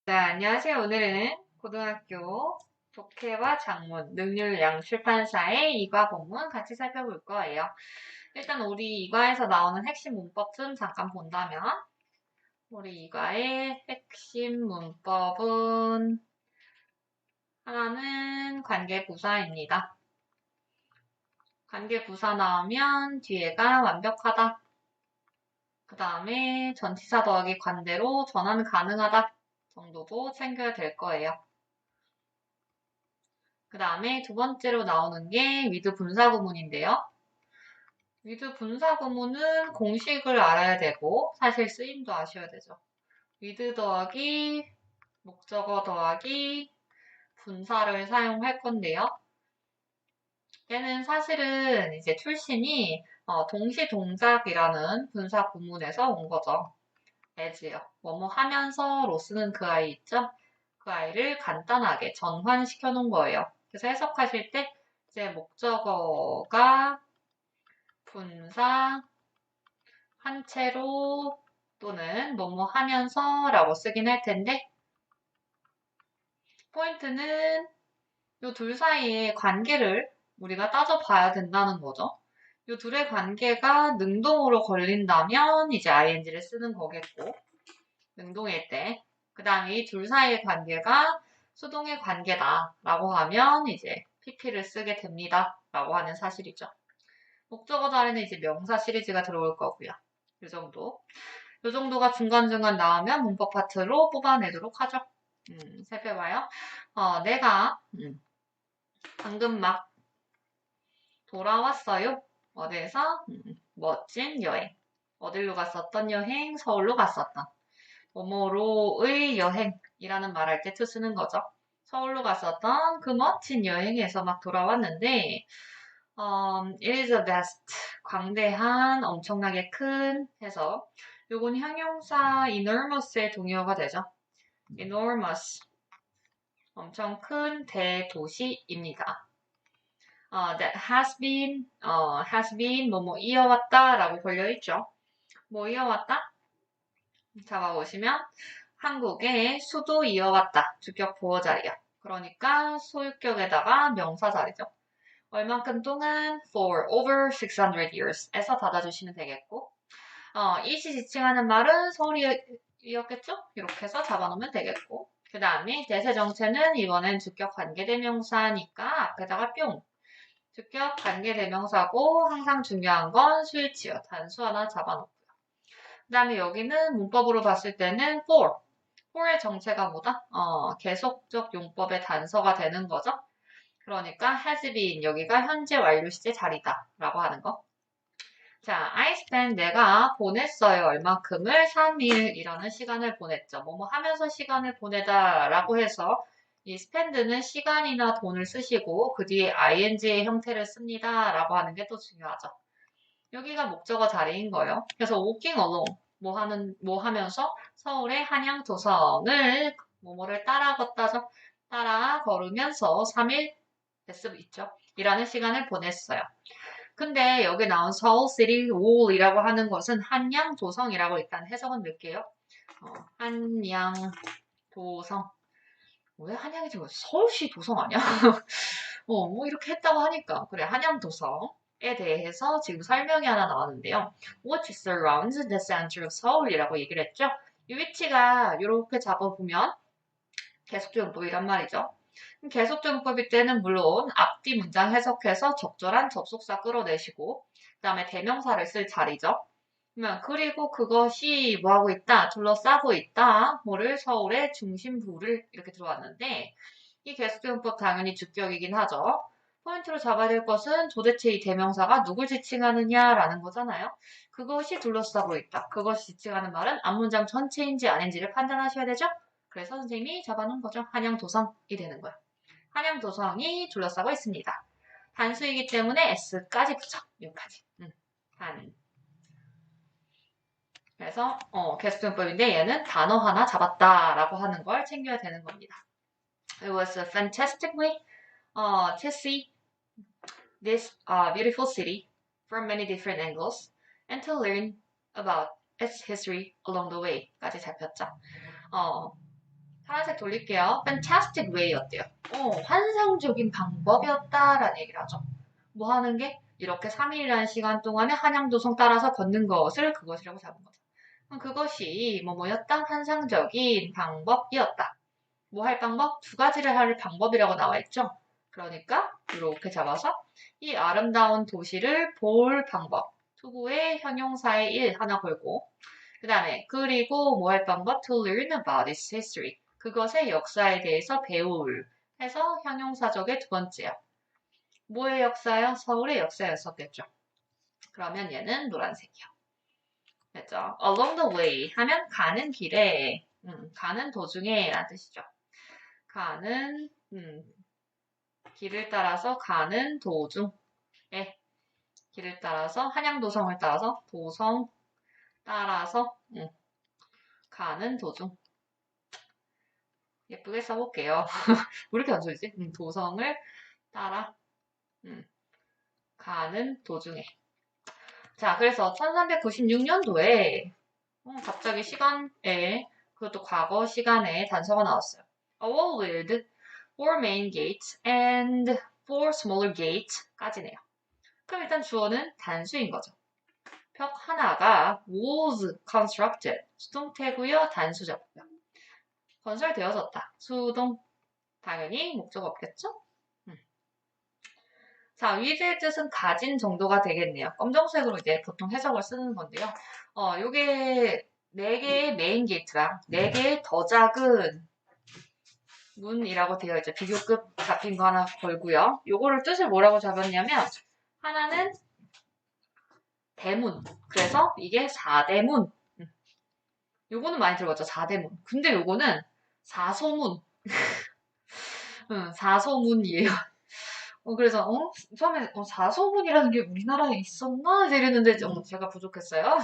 네, 안녕하세요. 오늘은 고등학교 독해와 작문, 능률양 출판사의 이과 본문 같이 살펴볼 거예요. 일단 우리 이과에서 나오는 핵심 문법 좀 잠깐 본다면, 우리 이과의 핵심 문법은 하나는 관계부사입니다. 관계부사 나오면 뒤에가 완벽하다. 그 다음에 전치사 더하기 관대로 전환 가능하다 정도도 챙겨야 될 거예요. 그 다음에 두 번째로 나오는 게 with 분사구문인데요. with 분사구문은 공식을 알아야 되고 사실 쓰임도 아셔야 되죠. with 더하기 목적어 더하기 분사를 사용할 건데요. 얘는 사실은 이제 출신이 동시 동작이라는 분사 구문에서 온 거죠. as요. 뭐뭐 하면서로 쓰는 그 아이 있죠? 그 아이를 간단하게 전환시켜 놓은 거예요. 그래서 해석하실 때 이제 목적어가 분사 한 채로 또는 뭐뭐 하면서 라고 쓰긴 할 텐데 포인트는 이 둘 사이의 관계를 우리가 따져봐야 된다는 거죠. 이 둘의 관계가 능동으로 걸린다면 이제 ing를 쓰는 거겠고 능동일 때. 그 다음에 이 둘 사이의 관계가 수동의 관계다라고 하면 이제 pp를 쓰게 됩니다. 라고 하는 사실이죠. 목적어 자리는 이제 명사 시리즈가 들어올 거고요. 이 정도. 이 정도가 중간중간 나오면 문법 파트로 뽑아내도록 하죠. 살펴봐요. 내가 방금 막 돌아왔어요. 어디에서? 멋진 여행. 어디로 갔었던 여행? 서울로 갔었던. 뭐뭐로의 여행이라는 말할 때 to 쓰는 거죠. 서울로 갔었던 그 멋진 여행에서 막 돌아왔는데 it is the best. 광대한, 엄청나게 큰 해서 요건 형용사 enormous의 동의어가 되죠. enormous. 엄청 큰 대도시입니다. that has been 뭐뭐 이어왔다 라고 걸려있죠. 뭐 이어왔다? 잡아보시면 한국의 수도 이어왔다. 주격 보어 자리야. 그러니까 소유격에다가 명사 자리죠. 얼만큼 동안 for over 600 years 에서 닫아주시면 되겠고 이시 지칭하는 말은 서울이었겠죠? 이렇게 해서 잡아놓으면 되겠고 그 다음에 대세정체는 이번엔 주격 관계대명사니까 앞에다가 뿅 주격 관계대명사고 항상 중요한 건 수일치어 단수 하나 잡아놓고요. 그 다음에 여기는 문법으로 봤을 때는 for의 정체가 뭐다? 계속적 용법의 단서가 되는 거죠. 그러니까 has been 여기가 현재 완료 시제 자리다 라고 하는 거. 자, I spent 내가 보냈어요. 얼만큼을 3일이라는 시간을 보냈죠. 뭐뭐 하면서 시간을 보내다 라고 해서 이 spend는 시간이나 돈을 쓰시고 그 뒤에 ing의 형태를 씁니다 라고 하는 게 또 중요하죠. 여기가 목적어 자리인 거예요. 그래서 walking along 뭐 하면서 서울의 한양도성을 뭐뭐를 따라 걷다죠. 따라 걸으면서 3일 됐음 있죠. 이라는 시간을 보냈어요. 근데 여기 나온 서울 시티 월이라고 하는 것은 한양도성이라고 일단 해석은 넣을게요. 한양도성. 왜 한양이지? 서울시 도성 아니야? 뭐 이렇게 했다고 하니까. 그래, 한양도성에 대해서 지금 설명이 하나 나왔는데요. What surrounds the center of Seoul이라고 얘기를 했죠. 이 위치가 이렇게 잡아보면 계속적용법이란 말이죠. 계속적용법일 때는 물론 앞뒤 문장 해석해서 적절한 접속사 끌어내시고 그 다음에 대명사를 쓸 자리죠. 그리고 그것이 뭐하고 있다, 둘러싸고 있다, 뭐를 서울의 중심부를 이렇게 들어왔는데 이 계속적용법 당연히 주격이긴 하죠. 포인트로 잡아야 될 것은 도대체 이 대명사가 누굴 지칭하느냐라는 거잖아요. 그것이 둘러싸고 있다. 그것이 지칭하는 말은 앞문장 전체인지 아닌지를 판단하셔야 되죠. 그래서 선생님이 잡아놓은 거죠. 한양도성이 되는 거예요. 한양도성이 둘러싸고 있습니다. 단수이기 때문에 S까지 붙여. 여기까지. 단. 그래서 계속적용법인데 얘는 단어 하나 잡았다라고 하는 걸 챙겨야 되는 겁니다. It was fantastically to see this beautiful city from many different angles and to learn about its history along the way 까지 잡혔죠. 파란색 돌릴게요. fantastic way였대요. 환상적인 방법이었다라는 얘기를 하죠. 뭐 하는 게? 이렇게 3일이라는 시간 동안에 한양도성 따라서 걷는 것을 그것이라고 잡은 거죠. 그것이 뭐였다? 환상적인 방법이었다. 뭐 할 방법? 두 가지를 할 방법이라고 나와 있죠. 그러니까 이렇게 잡아서 이 아름다운 도시를 볼 방법. 투부의 형용사의 일 하나 걸고 그 다음에 그리고 뭐 할 방법? To learn about its history. 그것의 역사에 대해서 배울 해서 형용사적의 두 번째요. 뭐의 역사요? 서울의 역사였었겠죠. 그러면 얘는 노란색이요. 됐죠? Along the way 하면 가는 길에, 가는 도중에 라는 뜻이죠. 가는, 길을 따라서 가는 도중에, 길을 따라서, 한양도성을 따라서, 도성 따라서, 가는 도중. 예쁘게 써볼게요. 왜 이렇게 안 써지지? 도성을 따라, 가는 도중에. 자, 그래서 1396년도에 갑자기 시간에 그것도 과거 시간에 단서가 나왔어요. A wall with 4 main gates and 4 smaller gates까지네요. 그럼 일단 주어는 단수인 거죠. 벽 하나가 was constructed. 수동태고요. 단수죠. 건설되어졌다. 수동. 당연히 목적 없겠죠? 자, with의 뜻은 가진 정도가 되겠네요. 검정색으로 이제 보통 해석을 쓰는 건데요. 요게 4개의 메인 게이트랑 4개의 더 작은 문이라고 되어 있죠. 비교급 잡힌 거 하나 걸고요. 요거를 뜻을 뭐라고 잡았냐면 하나는 대문. 그래서 이게 4대문. 요거는 많이 들어봤죠. 4대문. 근데 요거는 4소문. 4소문이에요. 그래서 처음에 4소문이라는 게 우리나라에 있었나? 이랬는데 제가 부족했어요.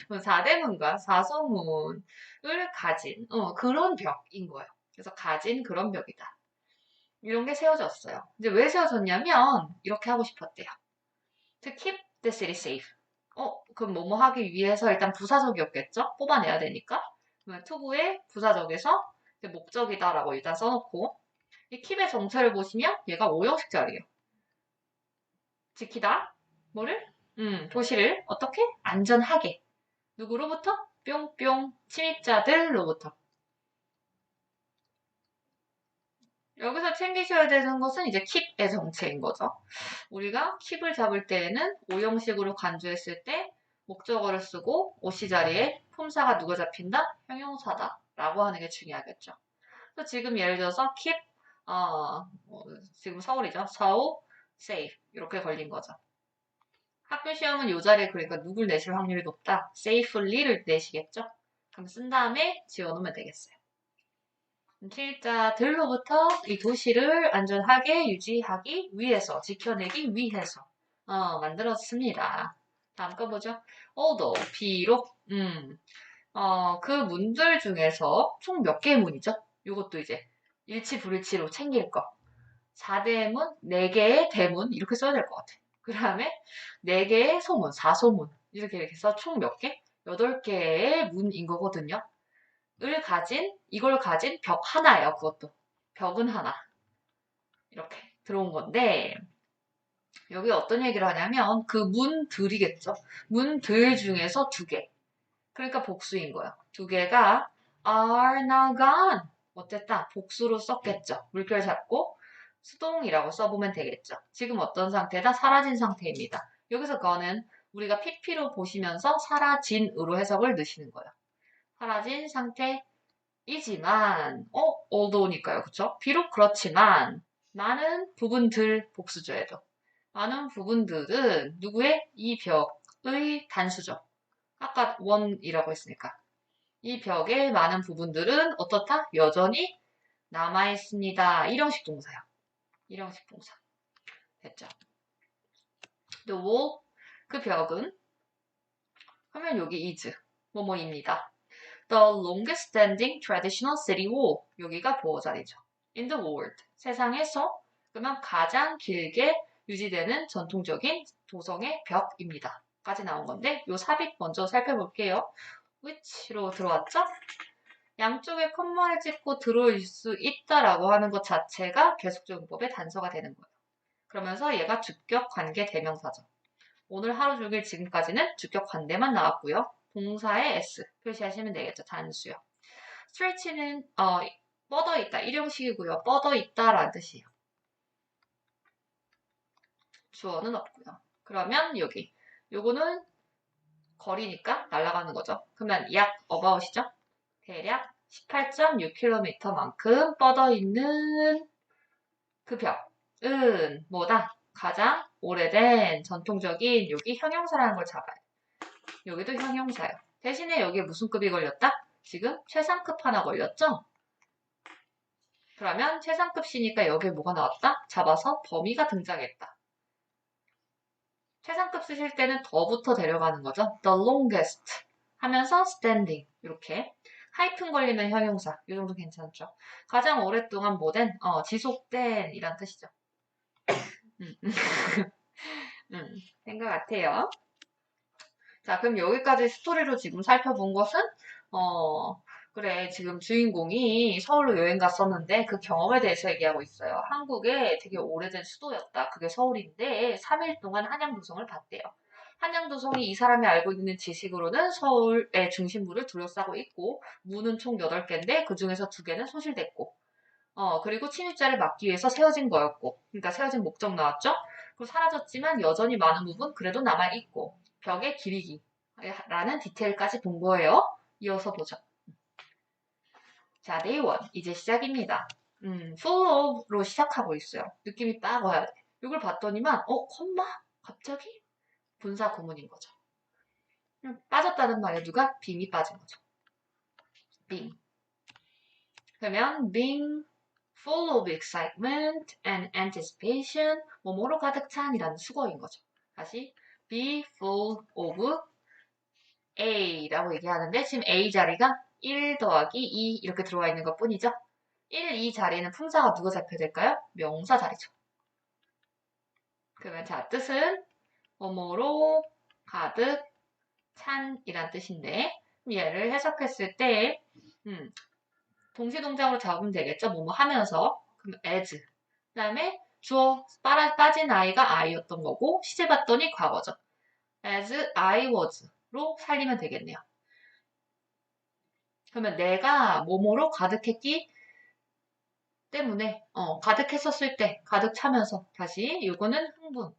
4대문과 4소문을 가진 그런 벽인 거예요. 그래서 가진 그런 벽이다. 이런 게 세워졌어요. 이제 왜 세워졌냐면 이렇게 하고 싶었대요. To keep the city safe. 그럼 뭐뭐 하기 위해서 일단 부사적이었겠죠? 뽑아내야 되니까. 그러면 투부의 부사적에서 목적이다라고 일단 써놓고 이 keep의 정체를 보시면 얘가 5형식 자리예요. 지키다. 뭐를? 도시를 어떻게? 안전하게. 누구로부터? 뿅뿅. 침입자들로부터. 여기서 챙기셔야 되는 것은 이제 keep의 정체인 거죠. 우리가 keep을 잡을 때에는 5형식으로 간주했을 때 목적어를 쓰고 오시 자리에 품사가 누가 잡힌다? 형용사다. 라고 하는 게 중요하겠죠. 그래서 지금 예를 들어서 keep, 지금 서울이죠. 서울, safe. 이렇게 걸린 거죠. 학교 시험은 이 자리에 그러니까 누굴 내실 확률이 높다? safely를 내시겠죠? 그럼 쓴 다음에 지워놓으면 되겠어요. 침입자들로부터 이 도시를 안전하게 유지하기 위해서, 지켜내기 위해서 만들었습니다. 다음 거 보죠. although, 비록, 그 문들 중에서 총 몇 개의 문이죠? 이것도 이제 일치 불일치로 챙길 거. 4대문, 4개의 대문 이렇게 써야 될 것 같아. 그 다음에 4개의 소문, 4소문 이렇게 해서 총 몇 개? 8개의 문인 거거든요. 이걸 가진 벽 하나예요. 그것도. 벽은 하나. 이렇게 들어온 건데 여기 어떤 얘기를 하냐면 그 문들이겠죠. 문들 중에서 2개. 그러니까 복수인 거예요. 2개가 are now gone. 어쨌다. 복수로 썼겠죠. 물결 잡고 수동이라고 써보면 되겠죠. 지금 어떤 상태다? 사라진 상태입니다. 여기서 거는 우리가 PP로 보시면서 사라진으로 해석을 넣으시는 거예요. 사라진 상태이지만, although니까요. 그쵸? 비록 그렇지만, 많은 부분들 복수조에도. 많은 부분들은 누구의? 이 벽의 단수죠. 아까 원이라고 했으니까. 이 벽의 많은 부분들은 어떻다? 여전히 남아있습니다. 일형식 동사요. 일형식 동사. 됐죠? The wall, 그 벽은 하면 여기 is, 뭐뭐입니다. The longest standing traditional city wall, 여기가 보호 자리죠. In the world, 세상에서 그러면 가장 길게 유지되는 전통적인 도성의 벽입니다. 까지 나온 건데 요 삽입 먼저 살펴볼게요. which로 들어왔죠? 양쪽에 콤마를 찍고 들어올 수 있다라고 하는 것 자체가 계속적용법의 단서가 되는 거예요. 그러면서 얘가 주격 관계 대명사죠. 오늘 하루 종일 지금까지는 주격 관대만 나왔고요. 동사의 s 표시하시면 되겠죠. 단수요. stretch는 뻗어 있다. 일용식이고요. 뻗어 있다라는 뜻이에요. 주어는 없고요. 그러면 여기 요거는 거리니까 날아가는 거죠. 그러면 약 about이죠. 대략 18.6km만큼 뻗어 있는 그 벽은 뭐다? 가장 오래된 전통적인 여기 형용사라는 걸 잡아요. 여기도 형용사예요. 대신에 여기에 무슨 급이 걸렸다? 지금 최상급 하나 걸렸죠? 그러면 최상급 시니까 여기에 뭐가 나왔다? 잡아서 범위가 등장했다. 최상급 쓰실 때는 더부터 데려가는 거죠. The longest 하면서 standing 이렇게 하이픈 걸리면 형용사 이 정도 괜찮죠. 가장 오랫동안 뭐된 지속된 이란 뜻이죠. 된 것 같아요. 자, 그럼 여기까지 스토리로 지금 살펴본 것은 그래 지금 주인공이 서울로 여행 갔었는데 그 경험에 대해서 얘기하고 있어요. 한국의 되게 오래된 수도였다. 그게 서울인데 3일 동안 한양도성을 봤대요. 한양도성이 이 사람이 알고 있는 지식으로는 서울의 중심부를 둘러싸고 있고 문은 총 8개인데 그중에서 2개는 소실됐고 그리고 침입자를 막기 위해서 세워진 거였고 그러니까 세워진 목적 나왔죠? 그리고 사라졌지만 여전히 많은 부분 그래도 남아있고 벽의 길이라는 디테일까지 본 거예요. 이어서 보죠. 자, day 1 이제 시작입니다. full of로 시작하고 있어요. 느낌이 딱 와야 돼. 이걸 봤더니만 콤마? 갑자기? 분사 구문인 거죠. 빠졌다는 말에 누가? being이 빠진 거죠. being. 그러면 being full of excitement and anticipation, 뭐뭐로 가득 찬이라는 수거인 거죠. 다시 be full of A라고 얘기하는데 지금 A 자리가 1 더하기 2 이렇게 들어와 있는 것 뿐이죠. 1, 2 자리에는 품사가 누가 잡혀야 될까요? 명사 자리죠. 그러면 자 뜻은 뭐뭐로 가득 찬이란 뜻인데 얘를 해석했을 때 동시동작으로 잡으면 되겠죠. 뭐뭐 하면서 그럼 as 그 다음에 주어 빠진 아이가 I였던 거고 시제 봤더니 과거죠. as I was로 살리면 되겠네요. 그러면 내가 뭐뭐로 가득했기 때문에 가득했었을 때 가득 차면서 다시 요거는 흥분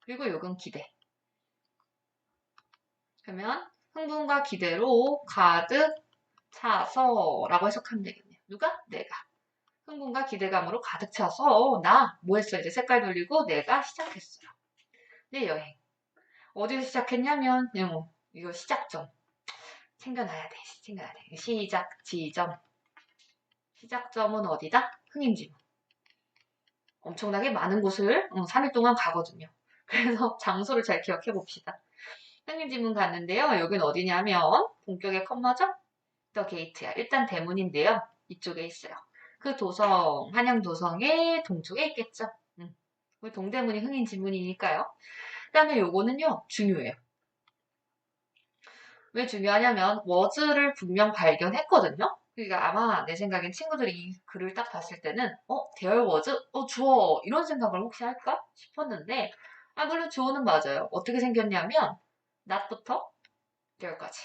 그리고 요건 기대. 그러면 흥분과 기대로 가득 차서 라고 해석하면 되겠네요. 누가? 내가. 흥분과 기대감으로 가득 차서 나 뭐 했어? 이제 색깔 돌리고 내가 시작했어요. 내 여행. 어디서 시작했냐면 이거 시작점. 챙겨놔야 돼. 챙겨놔야 돼. 시작 지점. 시작점은 어디다? 흥임지문. 엄청나게 많은 곳을 3일 동안 가거든요. 그래서 장소를 잘 기억해 봅시다. 흥임지문 갔는데요. 여긴 어디냐면 본격의 컴마죠? 더 게이트야. 일단 대문인데요. 이쪽에 있어요. 그 도성, 한양도성의 동쪽에 있겠죠. 우리 동대문이 흥인지문이니까요. 그 다음에 요거는요. 중요해요. 왜 중요하냐면 was를 분명 발견했거든요. 그러니까 아마 내 생각엔 친구들이 이 글을 딱 봤을 때는 there was? 주어 이런 생각을 혹시 할까 싶었는데 물론 주어는 맞아요. 어떻게 생겼냐면 not부터 there까지.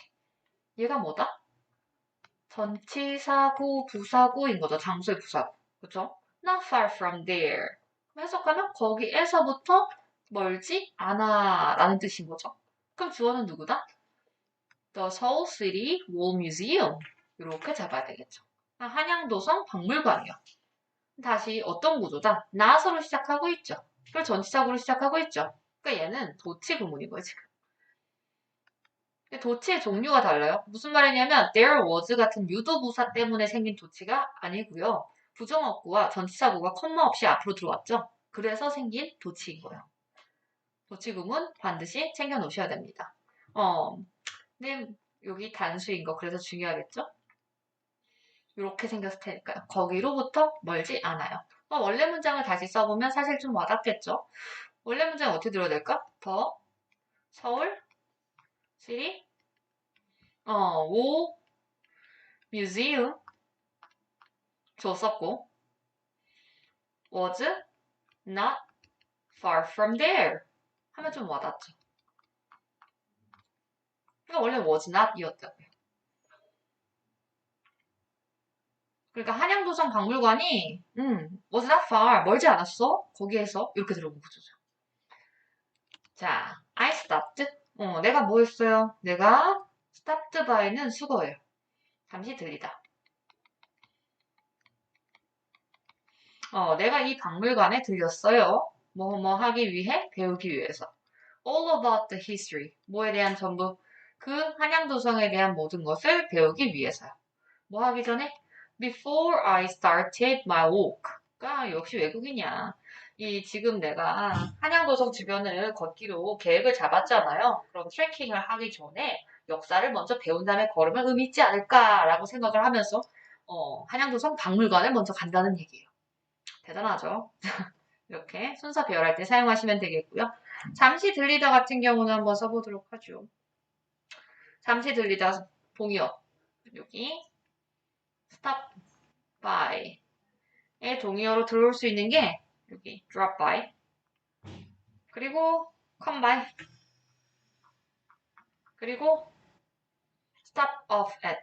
얘가 뭐다? 전치사구, 부사구인 거죠. 장소의 부사구. 그쵸? Not far from there. 해석하면 거기에서부터 멀지 않아 라는 뜻인 거죠. 그럼 주어는 누구다? The Seoul City Wall Museum. 이렇게 잡아야 되겠죠. 한양도성 박물관이요. 다시 어떤 구조다? not으로 시작하고 있죠. 그걸 전치사구로 시작하고 있죠. 그러니까 얘는 도치 구문인 거예요, 지금. 도치의 종류가 달라요. 무슨 말이냐면 there was 같은 유도부사 때문에 생긴 도치가 아니고요. 부정어구와 전치사구가 컴마 없이 앞으로 들어왔죠. 그래서 생긴 도치인 거예요. 도치 구문 반드시 챙겨 놓으셔야 됩니다. 근데 여기 단수인 거 그래서 중요하겠죠? 이렇게 생겼을 테니까요. 거기로부터 멀지 않아요. 원래 문장을 다시 써보면 사실 좀 와닿겠죠? 원래 문장 어떻게 들어야 될까? 더 서울 시리 오 museum 줬었고 was not far from there 하면 좀 와닿죠. 그러니까 원래 was not이었다고요. 그러니까 한양도성 박물관이 was not far 멀지 않았어 거기에서 이렇게 들어본 거죠. 자, I stopped. 내가 뭐 했어요? 내가 stopped by는 수거예요. 잠시 들리다. 내가 이 박물관에 들렸어요. 뭐 하기 위해? 배우기 위해서. All about the history. 뭐에 대한 전부 그 한양도성에 대한 모든 것을 배우기 위해서요. 뭐 하기 전에? Before I started my walk. 그러니까 역시 외국인이야. 지금 내가 한양도성 주변을 걷기로 계획을 잡았잖아요. 그럼 트레킹을 하기 전에 역사를 먼저 배운 다음에 걸으면 의미 있지 않을까라고 생각을 하면서 한양도성 박물관을 먼저 간다는 얘기예요. 대단하죠? 이렇게 순서 배열할 때 사용하시면 되겠고요. 잠시 들리다 같은 경우는 한번 써보도록 하죠. 잠시 들리다 동의어 여기 stop by의 동의어로 들어올 수 있는 게 여기 drop by 그리고 come by 그리고 stop off at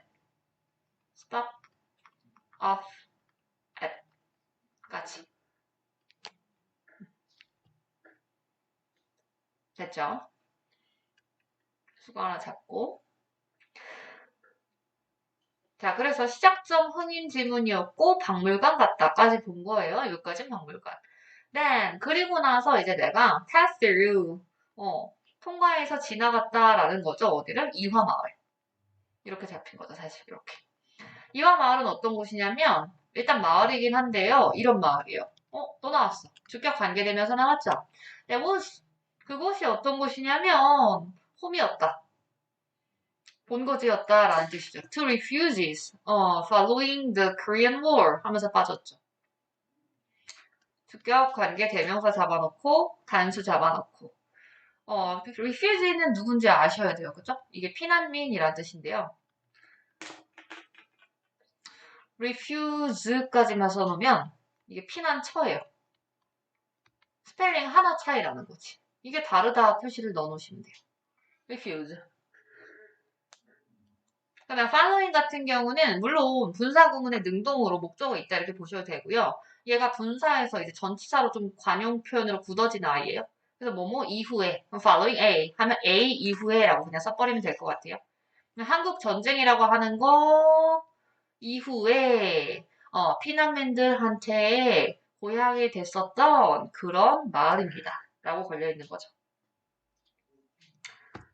까지 됐죠? 수거 하나 잡고 자 그래서 시작점 흥인 지문이었고 박물관 갔다까지 본 거예요. 여기까지는 박물관. Then 그리고 나서 이제 내가 pass through 통과해서 지나갔다라는 거죠. 어디를? 이화마을. 이렇게 잡힌 거죠. 사실 이렇게. 이화마을은 어떤 곳이냐면 일단 마을이긴 한데요. 이런 마을이에요. 또 나왔어. 주격 관계되면서 나왔죠. 그곳이 어떤 곳이냐면 홈이었다. 본거지였다라는 뜻이죠. To refugees following the Korean War 하면서 빠졌죠. 주격 관계 대명사 잡아놓고 단수 잡아놓고 refugee는 누군지 아셔야 돼요. 그죠? 이게 피난민이란 뜻인데요. refuse까지만 써놓으면 이게 피난처예요. 스펠링 하나 차이라는 거지. 이게 다르다 표시를 넣어놓으시면 돼요. refuse. 그다음에 following 같은 경우는 물론 분사구문의 능동으로 목적어 있다 이렇게 보셔도 되고요. 얘가 분사해서 이제 전치사로 좀 관용 표현으로 굳어진 아이예요. 그래서 뭐뭐 이후에 following A 하면 A 이후에라고 그냥 써버리면 될 것 같아요. 한국 전쟁이라고 하는 거 이후에 피난민들한테 고향이 됐었던 그런 마을입니다. 라고 걸려있는 거죠.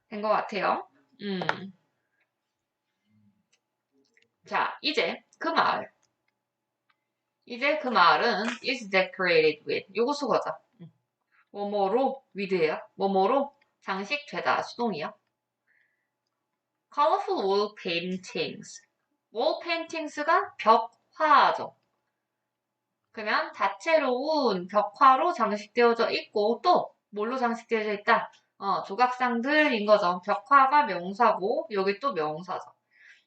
된 것 같아요. 자, 이제 그 마을은 is decorated with 요거 수거죠. 뭐뭐로 with예요. 뭐뭐로 장식되다 수동이요. colorful wall paintings. wall paintings가 벽화죠. 그러면 다채로운 벽화로 장식되어져 있고 또 뭘로 장식되어져 있다? 조각상들인 거죠. 벽화가 명사고 여기 또 명사죠.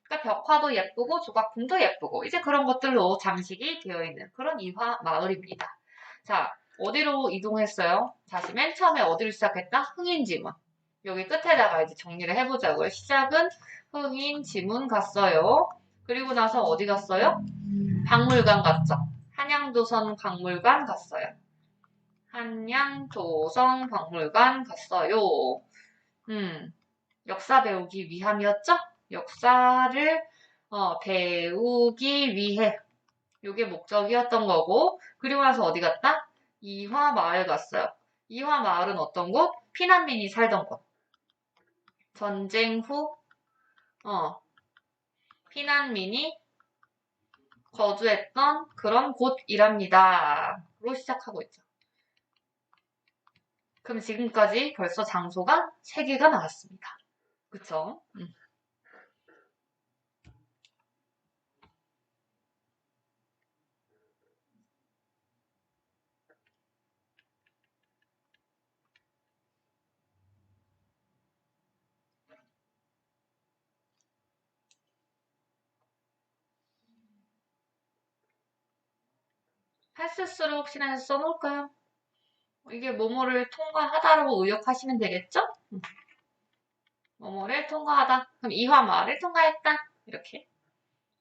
그러니까 벽화도 예쁘고 조각품도 예쁘고 이제 그런 것들로 장식이 되어 있는 그런 이화 마을입니다. 자, 어디로 이동했어요? 다시 맨 처음에 어디로 시작했다? 흥인지문. 여기 끝에다가 이제 정리를 해보자고요. 시작은 흥인지문 갔어요. 그리고 나서 어디 갔어요? 박물관 갔죠. 한양도선 박물관 갔어요. 한양도성 박물관 갔어요. 역사 배우기 위함이었죠? 역사를 배우기 위해 이게 목적이었던 거고 그리고 나서 어디 갔다? 이화마을 갔어요. 이화마을은 어떤 곳? 피난민이 살던 곳. 전쟁 후 피난민이 거주했던 그런 곳이랍니다. 로 시작하고 있죠. 그럼 지금까지 벌써 장소가 3개가 나왔습니다. 그쵸? 패스스루 혹시나 해서 써놓을까요? 이게 뭐뭐를 통과하다라고 의역하시면 되겠죠? 뭐뭐를 통과하다. 그럼 이화마을을 통과했다. 이렇게.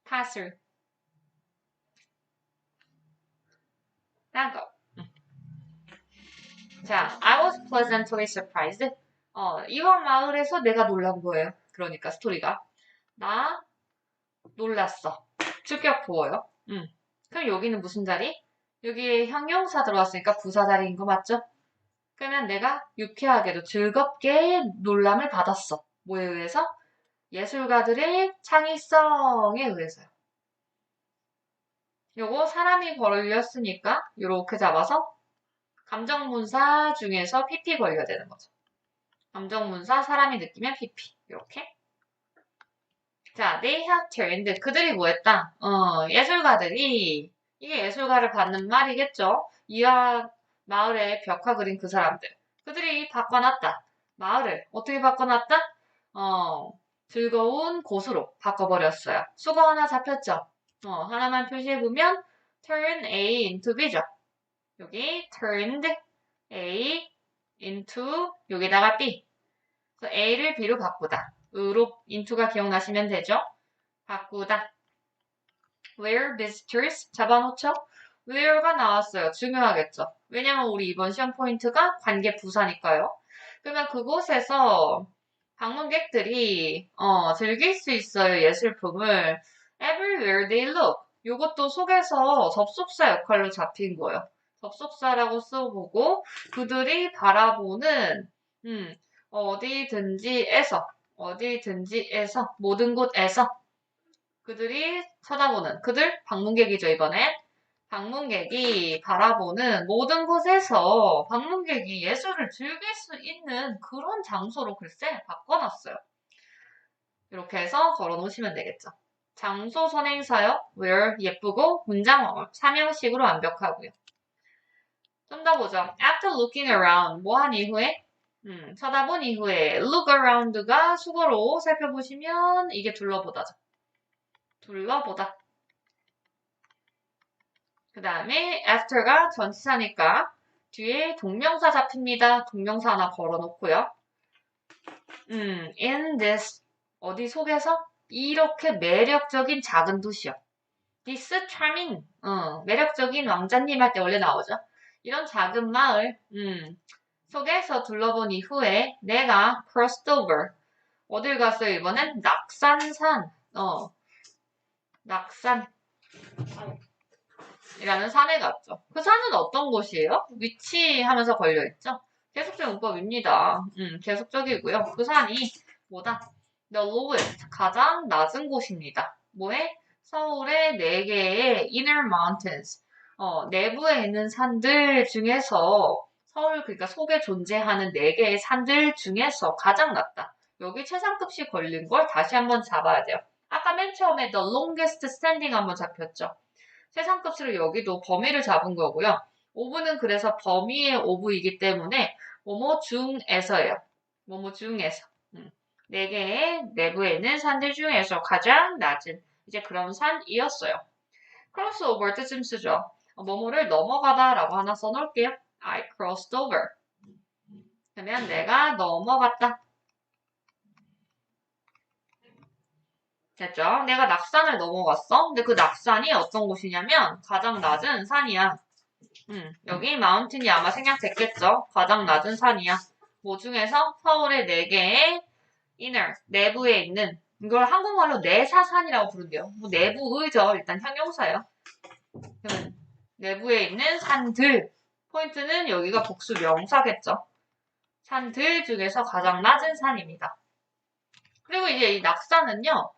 pass. 다음 거. 자, I was pleasantly surprised. 이화마을에서 내가 놀란 거예요. 그러니까 스토리가. 나 놀랐어. 주격 보어요. 그럼 여기는 무슨 자리? 여기에 형용사 들어왔으니까 부사 자리인 거 맞죠? 그러면 내가 유쾌하게도 즐겁게 놀람을 받았어. 뭐에 의해서? 예술가들의 창의성에 의해서요. 요거 사람이 걸렸으니까 요렇게 잡아서 감정문사 중에서 PP 걸려야 되는 거죠. 감정문사 사람이 느끼면 PP. 이렇게. 자, they have turned. 그들이 뭐 했다? 예술가들이 이게 예술가를 받는 말이겠죠. 이와 마을에 벽화 그린 그 사람들. 그들이 바꿔놨다. 마을을 어떻게 바꿔놨다? 즐거운 곳으로 바꿔버렸어요. 수거 하나 잡혔죠? 하나만 표시해보면 turn A into B죠. 여기 turned A into 여기다가 B. 그래서 A를 B로 바꾸다. 으로 into가 기억나시면 되죠? 바꾸다. Where visitors 잡아놓죠? where가 나왔어요. 중요하겠죠? 왜냐면 우리 이번 시험 포인트가 관계 부사니까요. 그러면 그곳에서 방문객들이 즐길 수 있어요. 예술품을. Everywhere they look. 이것도 속에서 접속사 역할로 잡힌 거예요. 접속사라고 써보고 그들이 바라보는 어디든지에서 모든 곳에서 그들이 쳐다보는 그들 방문객이죠. 이번엔 방문객이 바라보는 모든 곳에서 방문객이 예술을 즐길 수 있는 그런 장소로 글쎄 바꿔놨어요. 이렇게 해서 걸어놓으시면 되겠죠. 장소 선행사요. where 예쁘고 문장어물 3형식으로 완벽하고요. 좀 더 보죠. After looking around 뭐 한 이후에 쳐다본 이후에 look around가 수거로 살펴보시면 이게 둘러보다죠. 둘러보다. 그 다음에 after가 전치사니까 뒤에 동명사 잡힙니다. 동명사 하나 걸어놓고요. in this 어디 속에서 이렇게 매력적인 작은 도시요. this charming 매력적인 왕자님 할 때 원래 나오죠. 이런 작은 마을 속에서 둘러본 이후에 내가 crossed over 어딜 갔어요? 이번엔 낙산산 낙산이라는 산에 갔죠. 그 산은 어떤 곳이에요? 위치하면서 걸려있죠. 계속적 문법입니다. 계속적이고요. 그 산이 뭐다? The lowest 가장 낮은 곳입니다. 뭐에? 서울의 4개의 inner mountains 내부에 있는 산들 중에서 서울 그러니까 속에 존재하는 4개의 산들 중에서 가장 낮다. 여기 최상급시 걸린 걸 다시 한번 잡아야 돼요. 아까 맨 처음에 the longest standing 한번 잡혔죠. 최상급수를 여기도 범위를 잡은 거고요. 오브는 그래서 범위의 오브이기 때문에 뭐뭐 중에서예요. 뭐뭐 중에서. 4개의 내부에 있는 산들 중에서 가장 낮은 이제 그런 산이었어요. crossover 뜻좀 쓰죠. 뭐뭐를 넘어가다 라고 하나 써놓을게요. I crossed over. 그러면 내가 넘어갔다. 됐죠? 내가 낙산을 넘어갔어. 근데 그 낙산이 어떤 곳이냐면 가장 낮은 산이야. 여기 마운틴이 아마 생략됐겠죠? 가장 낮은 산이야. 뭐 중에서 서울의 4개의 inner, 내부에 있는 이걸 한국말로 내사산이라고 부른대요. 뭐 내부의죠. 일단 형용사예요. 그러면 내부에 있는 산들. 포인트는 여기가 복수 명사겠죠. 산들 중에서 가장 낮은 산입니다. 그리고 이제 이 낙산은요.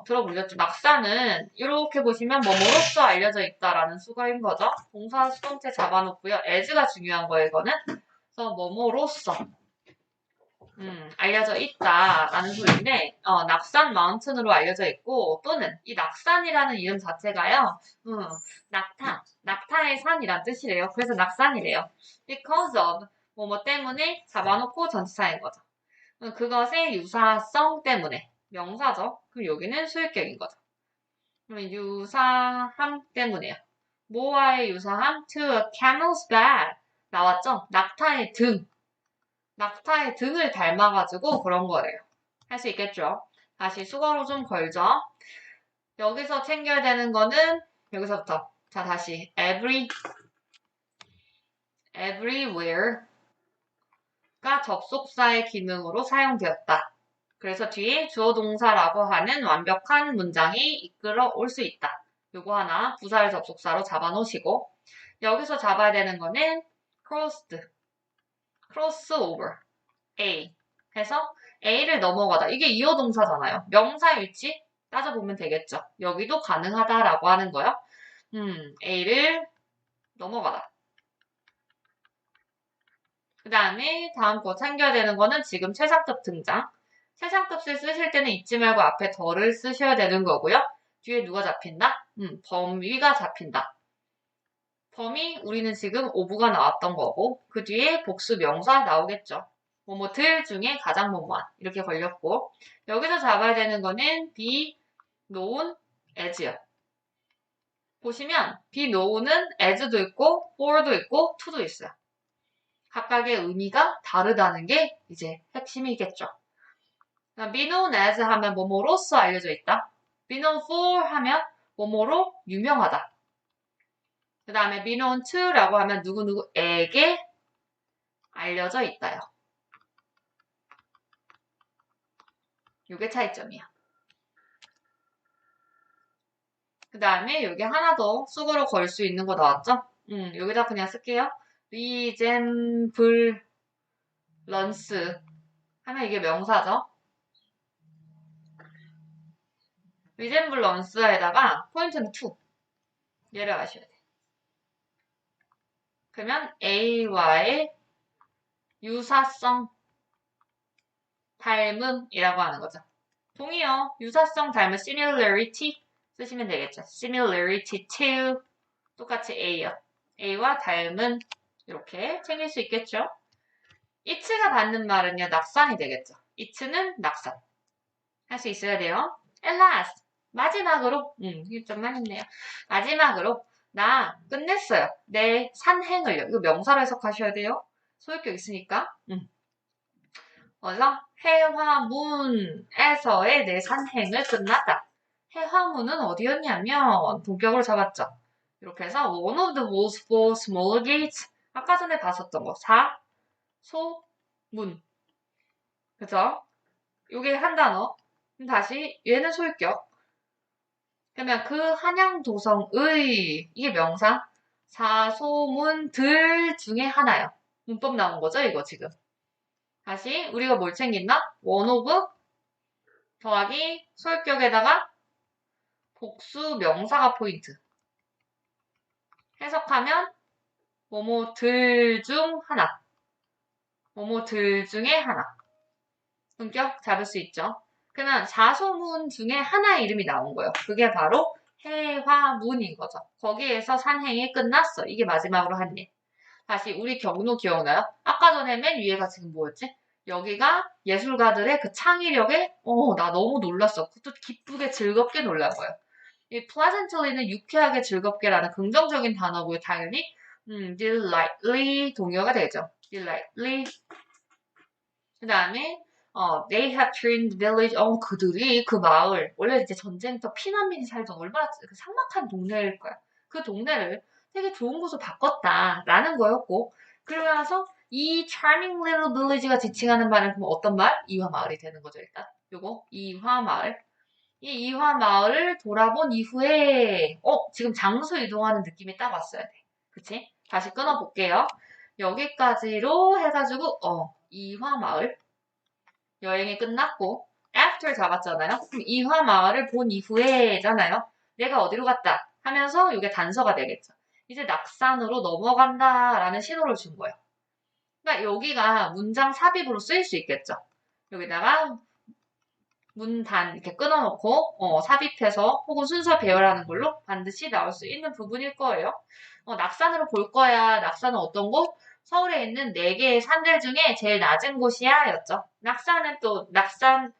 들어보셨죠? 낙산은 이렇게 보시면 뭐뭐로써 알려져 있다라는 수거인 거죠. 동사 수동태 잡아놓고요. as가 중요한 거예요, 이거는. 그래서 뭐뭐로써 알려져 있다라는 소리인데 낙산 마운틴으로 알려져 있고 또는 이 낙산이라는 이름 자체가요. 낙타의 산이란 뜻이래요. 그래서 낙산이래요. because of 뭐뭐 때문에 잡아놓고 전치사인 거죠. 그것의 유사성 때문에 명사죠. 그럼 여기는 수익격인 거죠. 그럼 유사함 때문에요. 뭐와의 유사함? To a camel's back. 나왔죠? 낙타의 등. 낙타의 등을 닮아가지고 그런 거래요. 할 수 있겠죠? 다시 수거로 좀 걸죠. 여기서 챙겨야 되는 거는 여기서부터. 자, 다시 everywhere가 접속사의 기능으로 사용되었다. 그래서 뒤에 주어 동사라고 하는 완벽한 문장이 이끌어 올 수 있다. 요거 하나 부사를 접속사로 잡아 놓으시고 여기서 잡아야 되는 거는 cross over, A 해서 A를 넘어가다. 이게 이어 동사잖아요. 명사일지 따져보면 되겠죠. 여기도 가능하다라고 하는 거요. A를 넘어가다. 그 다음에 다음 거 챙겨야 되는 거는 지금 최상급 등장. 최상급을 쓰실 때는 잊지 말고 앞에 더를 쓰셔야 되는 거고요. 뒤에 누가 잡힌다? 범위가 잡힌다. 범위 우리는 지금 오브가 나왔던 거고 그 뒤에 복수 명사 나오겠죠. 뭐뭐들 중에 가장 뭐뭐한 이렇게 걸렸고 여기서 잡아야 되는 거는 be known as요. 보시면 be known은 as도 있고 for도 있고 to도 있어요. 각각의 의미가 다르다는 게 이제 핵심이겠죠. be known as 하면 뭐뭐로서 알려져 있다. be known for 하면 뭐뭐로 유명하다. 그 다음에 be known to라고 하면 누구누구에게 알려져 있다요. 이게 차이점이야. 그 다음에 여기 하나 더 수거로 걸 수 있는 거 나왔죠? 여기다 그냥 쓸게요. resemblance 하면 이게 명사죠. resemblance에다가 포인트는 to 얘를 아셔야 돼. 그러면 A와의 유사성 닮음이라고 하는 거죠. 동의어 유사성 닮음 similarity 쓰시면 되겠죠. similarity to 똑같이 A요. A와 닮은 이렇게 챙길 수 있겠죠. it가 받는 말은요. 낙산이 되겠죠. it는 낙산. 할 수 있어야 돼요. at last. 마지막으로 이게 좀 많이 있네요. 마지막으로 나 끝냈어요. 내 산행을요. 이거 명사로 해석하셔야 돼요. 소유격 있으니까. 그래서 해화문에서의 내 산행을 끝났다. 해화문은 어디였냐면 동격으로 잡았죠. 이렇게 해서 one of the walls for smaller gates 아까 전에 봤었던 거 사소문 그죠? 요게 한 단어 다시 얘는 소유격 그러면 그 한양도성의 이게 명사 사소문들 중에 하나요. 문법 나온 거죠 이거 지금. 다시 우리가 뭘 챙긴다? one of 더하기 소유격에다가 복수 명사가 포인트. 해석하면 뭐뭐들 중 하나. 뭐뭐들 중에 하나. 본격 잡을 수 있죠. 그러면 사소문 중에 하나의 이름이 나온 거예요. 그게 바로 해화문인 거죠. 거기에서 산행이 끝났어. 이게 마지막으로 한 일. 다시 우리 경로 기억나요? 아까 전에 맨 위에가 지금 뭐였지? 여기가 예술가들의 그 창의력에 나 너무 놀랐어. 그것도 기쁘게 즐겁게 놀란 거예요. 이 pleasantly는 유쾌하게 즐겁게라는 긍정적인 단어고요. 당연히 delightly 동요가 되죠. delightly 그 다음에 they have turned village 그들이 그 마을 원래 이제 전쟁터 피난민이 살던 얼마나 삭막한 동네일 거야. 그 동네를 되게 좋은 곳으로 바꿨다라는 거였고 그러면서 이 charming little village가 지칭하는 말은 그럼 어떤 말? 이화마을이 되는 거죠 일단. 요거 이화마을. 이 이화마을을 돌아본 이후에 지금 장소 이동하는 느낌이 딱 왔어야 돼. 그치? 다시 끊어볼게요. 여기까지로 해가지고 이화마을 여행이 끝났고 after 잡았잖아요. 그럼 이화마을을 본 이후에잖아요. 내가 어디로 갔다 하면서 이게 단서가 되겠죠. 이제 낙산으로 넘어간다라는 신호를 준 거예요. 그러니까 여기가 문장 삽입으로 쓰일 수 있겠죠. 여기다가 문단 이렇게 끊어놓고 삽입해서 혹은 순서 배열하는 걸로 반드시 나올 수 있는 부분일 거예요. 낙산으로 볼 거야. 낙산은 어떤 곳? 서울에 있는 4개의 산들 중에 제일 낮은 곳이야 였죠. 낙산은 또 낙산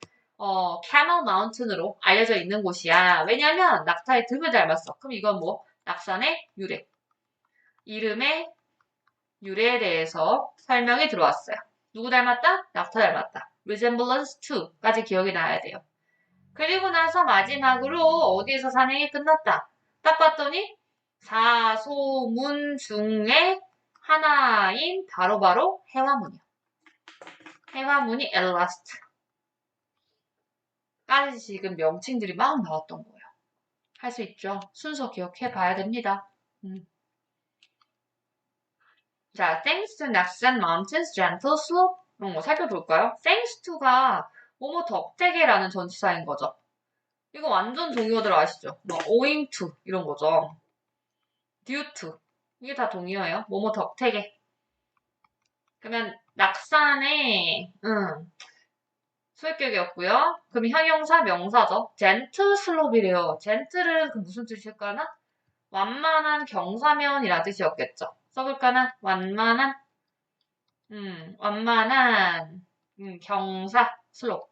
캐멀 마운틴으로 알려져 있는 곳이야. 왜냐면 낙타의 등을 닮았어. 그럼 이건 뭐 낙산의 유래. 이름의 유래에 대해서 설명이 들어왔어요. 누구 닮았다? 낙타 닮았다. resemblance to까지 기억이 나야 돼요. 그리고 나서 마지막으로 어디에서 산행이 끝났다. 딱 봤더니 사소문 중에 하나인 바로바로 해화문이요. 해화문이 엘라스트. 까지 지금 명칭들이 막 나왔던 거예요. 할 수 있죠. 순서 기억해 봐야 됩니다. 자, thanks to 낙산 mountains gentle slope 이런 거 살펴볼까요? thanks to가 뭐뭐 덕택에라는 전치사인 거죠. 이거 완전 동의어들 아시죠? 뭐 owing to 이런 거죠. due to 이게 다 동의어예요. 뭐뭐 덕택에. 그러면 낙산의 소액격이었고요. 그럼 형용사 명사죠. gentle slope이래요. gentle은 그 무슨 뜻일까나? 완만한 경사면이라는 뜻이었겠죠. 써볼까나? 완만한 완만한 경사 슬롭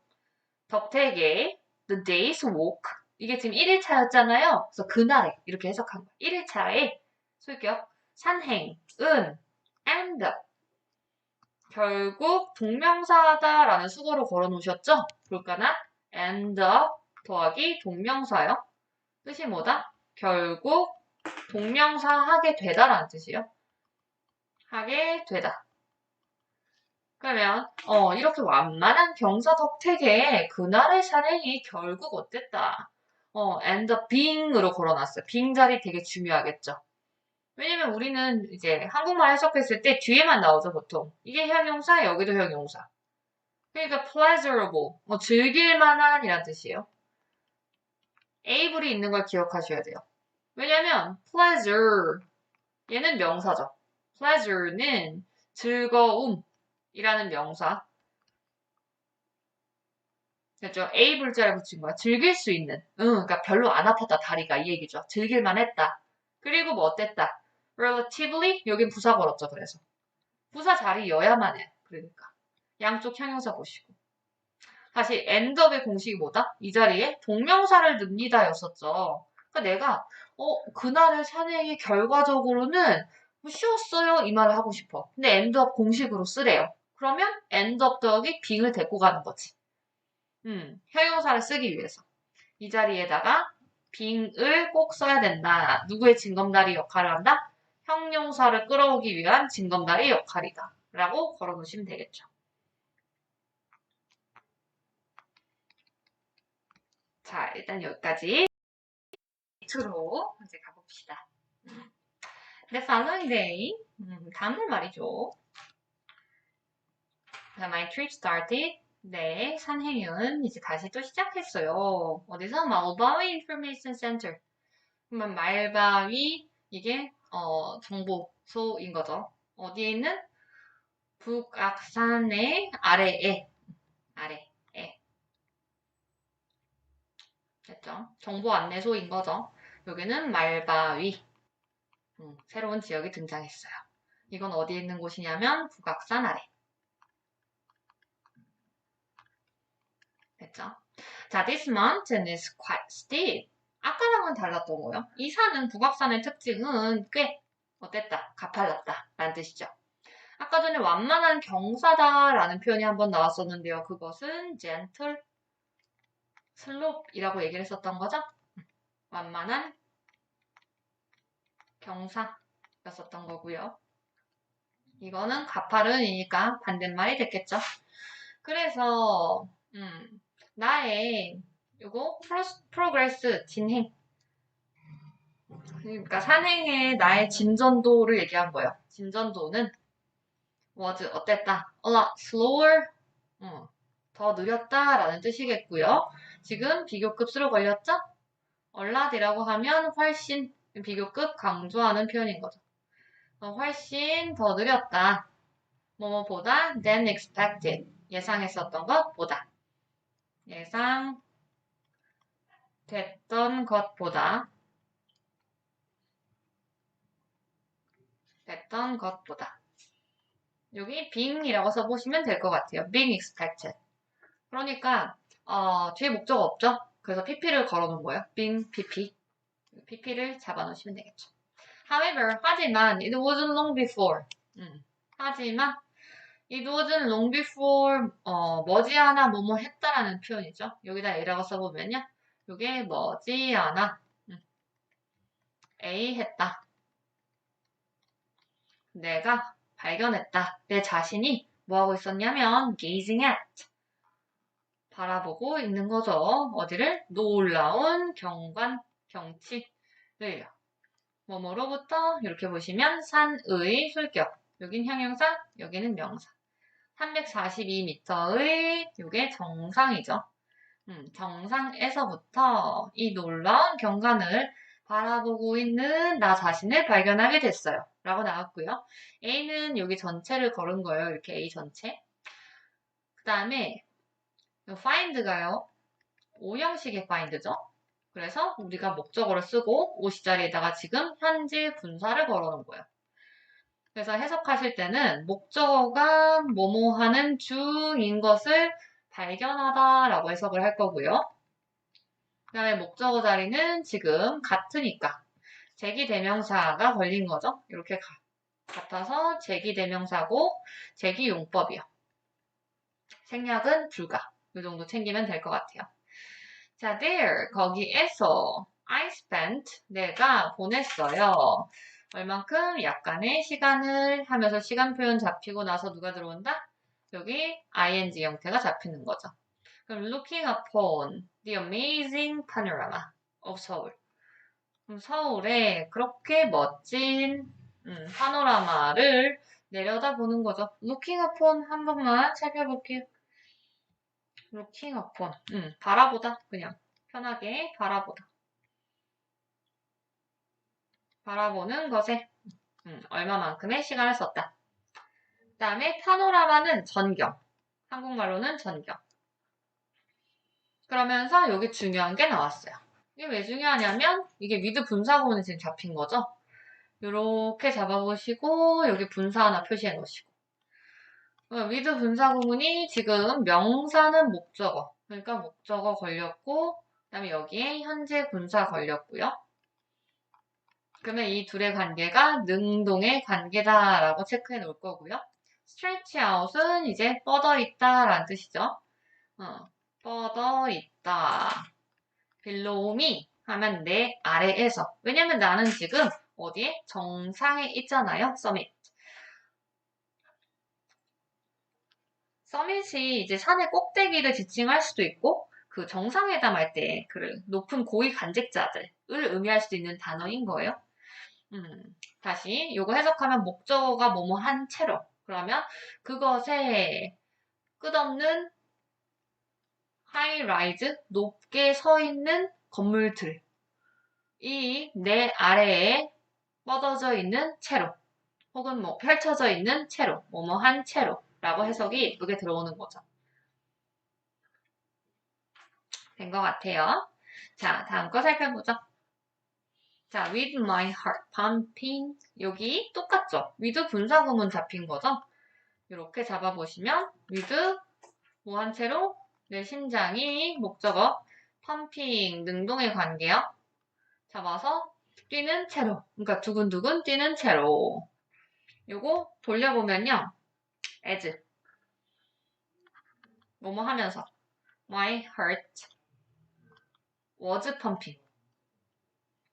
덕택의 the day's walk 이게 지금 1일차였잖아요. 그래서 그날에 이렇게 해석한 거예요. 1일차에 소유격 산행은 end up 결국 동명사다라는 수거로 걸어놓으셨죠? 볼까나? end up 더하기 동명사요. 뜻이 뭐다? 결국 동명사 하게 되다라는 뜻이에요. 하게 되다. 그러면 이렇게 완만한 경사덕택에 그날의 산행이 결국 어땠다. end up being으로 걸어놨어요. being 자리 되게 중요하겠죠. 왜냐면 우리는 이제 한국말 해석했을 때 뒤에만 나오죠, 보통. 이게 형용사, 여기도 형용사. 그러니까 pleasurable, 즐길만한 이란 뜻이에요. able이 있는 걸 기억하셔야 돼요. 왜냐면 pleasure, 얘는 명사죠. pleasure는 즐거움, 이라는 명사. 됐죠? able자를 붙인 거야. 즐길 수 있는. 그러니까 별로 안 아팠다, 다리가. 이 얘기죠. 즐길만 했다. 그리고 뭐 어땠다? relatively? 여긴 부사 걸었죠, 그래서. 부사 자리여야만 해. 그러니까. 양쪽 형용사 보시고. 다시 end up의 공식이 뭐다? 이 자리에 동명사를 넣습니다 였었죠. 그러니까 내가 그날의 산행이 결과적으로는 쉬웠어요 이 말을 하고 싶어. 근데 end up 공식으로 쓰래요. 그러면 end up 더하기 being을 데리고 가는 거지. 형용사를 쓰기 위해서. 이 자리에다가 being을 꼭 써야 된다. 누구의 징검다리 역할을 한다? 형용사를 끌어오기 위한 징검다리 역할이다. 라고 걸어놓으시면 되겠죠. 자, 일단 여기까지. 2로 이제 가봅시다. The following day, 다음날 말이죠. My trip started. 네, 산행은 이제 다시 또 시작했어요. 어디서? 말바위 Information Center. 그러면 말바위 이게 정보소인 거죠. 어디에 있는? 북악산의 아래에. 됐죠? 정보 안내소인 거죠. 여기는 말바위. 새로운 지역이 등장했어요. 이건 어디에 있는 곳이냐면 북악산 아래. 됐죠? 자, this mountain is quite steep. 아까랑은 달랐던 거예요. 이 산은 북악산의 특징은 꽤 어땠다? 가팔랐다. 라는 뜻이죠. 아까 전에 완만한 경사다 라는 표현이 한번 나왔었는데요. 그것은 gentle slope이라고 얘기를 했었던 거죠. 완만한 경사였었던 거고요. 이거는 가파른이니까 반대말이 됐겠죠. 그래서 나의 요거 프로그레스 진행 그러니까 산행의 나의 진전도를 얘기한 거예요. 진전도는 was 어땠다? A lot slower 더 느렸다라는 뜻이겠고요. 지금 비교급수로 걸렸죠? 얼라디라고 하면 훨씬 비교급 강조하는 표현인 거죠. 훨씬 더 느렸다. 뭐뭐보다 than expected. 예상했었던 것보다. 예상됐던 것보다. 됐던 것보다. 여기 being이라고 써보시면 될 것 같아요. being expected. 그러니까 뒤에 목적 없죠? 그래서 pp를 걸어놓은 거예요. being pp. pp를 잡아놓으시면 되겠죠. However, 하지만 it wasn't long before. 하지만 it wasn't long before 머지않아 뭐뭐 했다라는 표현이죠. 여기다 A라고 써보면요. 이게 머지않아 A 했다. 내가 발견했다. 내 자신이 뭐하고 있었냐면 gazing at 바라보고 있는 거죠. 어디를? 놀라운 경관, 경치를요. 뭐뭐로부터 이렇게 보시면 산의 솔격. 여긴 형용사, 여기는 명사. 342m의 이게 정상이죠. 정상에서부터 이 놀라운 경관을 바라보고 있는 나 자신을 발견하게 됐어요. 라고 나왔고요. A는 여기 전체를 걸은 거예요. 이렇게 A 전체. 그 다음에 find가요. 오형식의 find죠. 그래서 우리가 목적어를 쓰고 오시 자리에다가 지금 현재 분사를 걸어놓은 거예요. 그래서 해석하실 때는 목적어가 뭐뭐 하는 중인 것을 발견하다 라고 해석을 할 거고요. 그 다음에 목적어 자리는 지금 같으니까 제기대명사가 걸린 거죠. 이렇게 같아서 제기대명사고 제기용법이요. 생략은 불가. 이 정도 챙기면 될 것 같아요. 자, there, 거기에서 I spent, 내가 보냈어요. 얼만큼? 약간의 시간을 하면서 시간 표현 잡히고 나서 누가 들어온다? 여기 ing 형태가 잡히는 거죠. 그럼 looking upon the amazing panorama of Seoul. 그럼 서울의 그렇게 멋진 파노라마를 내려다보는 거죠. looking upon 한 번만 살펴볼게요. looking upon, 바라보다 그냥 편하게 바라보다. 바라보는 것에 얼마만큼의 시간을 썼다. 그 다음에 파노라마는 전경. 한국말로는 전경. 그러면서 여기 중요한 게 나왔어요. 이게 왜 중요하냐면 이게 with 분사구문이 지금 잡힌 거죠. 이렇게 잡아보시고 여기 분사 하나 표시해 놓으시고 with 분사구문이 지금 명사는 목적어. 그러니까 목적어 걸렸고 그 다음에 여기에 현재 분사 걸렸고요. 그러면 이 둘의 관계가 능동의 관계다라고 체크해 놓을 거고요. stretch out은 이제 뻗어 있다라는 뜻이죠. 뻗어 있다. below me 하면 내 아래에서. 왜냐면 나는 지금 어디에? 정상에 있잖아요. summit. summit이 이제 산의 꼭대기를 지칭할 수도 있고 그 정상회담 할 때 그 높은 고위 관직자들을 의미할 수도 있는 단어인 거예요. 다시 요거 해석하면 목적어가 뭐뭐 한 채로 그러면 그것에 끝없는 하이라이즈 높게 서 있는 건물들 이 내 아래에 뻗어져 있는 채로 혹은 뭐 펼쳐져 있는 채로 뭐뭐 한 채로 라고 해석이 예쁘게 들어오는 거죠. 된 것 같아요. 자, 다음 거 살펴보죠. 자, with my heart pumping 여기 똑같죠? with 분사구문 잡힌 거죠? 이렇게 잡아보시면 with 뭐 한 채로 내 심장이 목적어 pumping 능동의 관계요. 잡아서 뛰는 채로 그러니까 두근두근 뛰는 채로 요거 돌려보면요. as 뭐뭐 하면서 my heart was pumping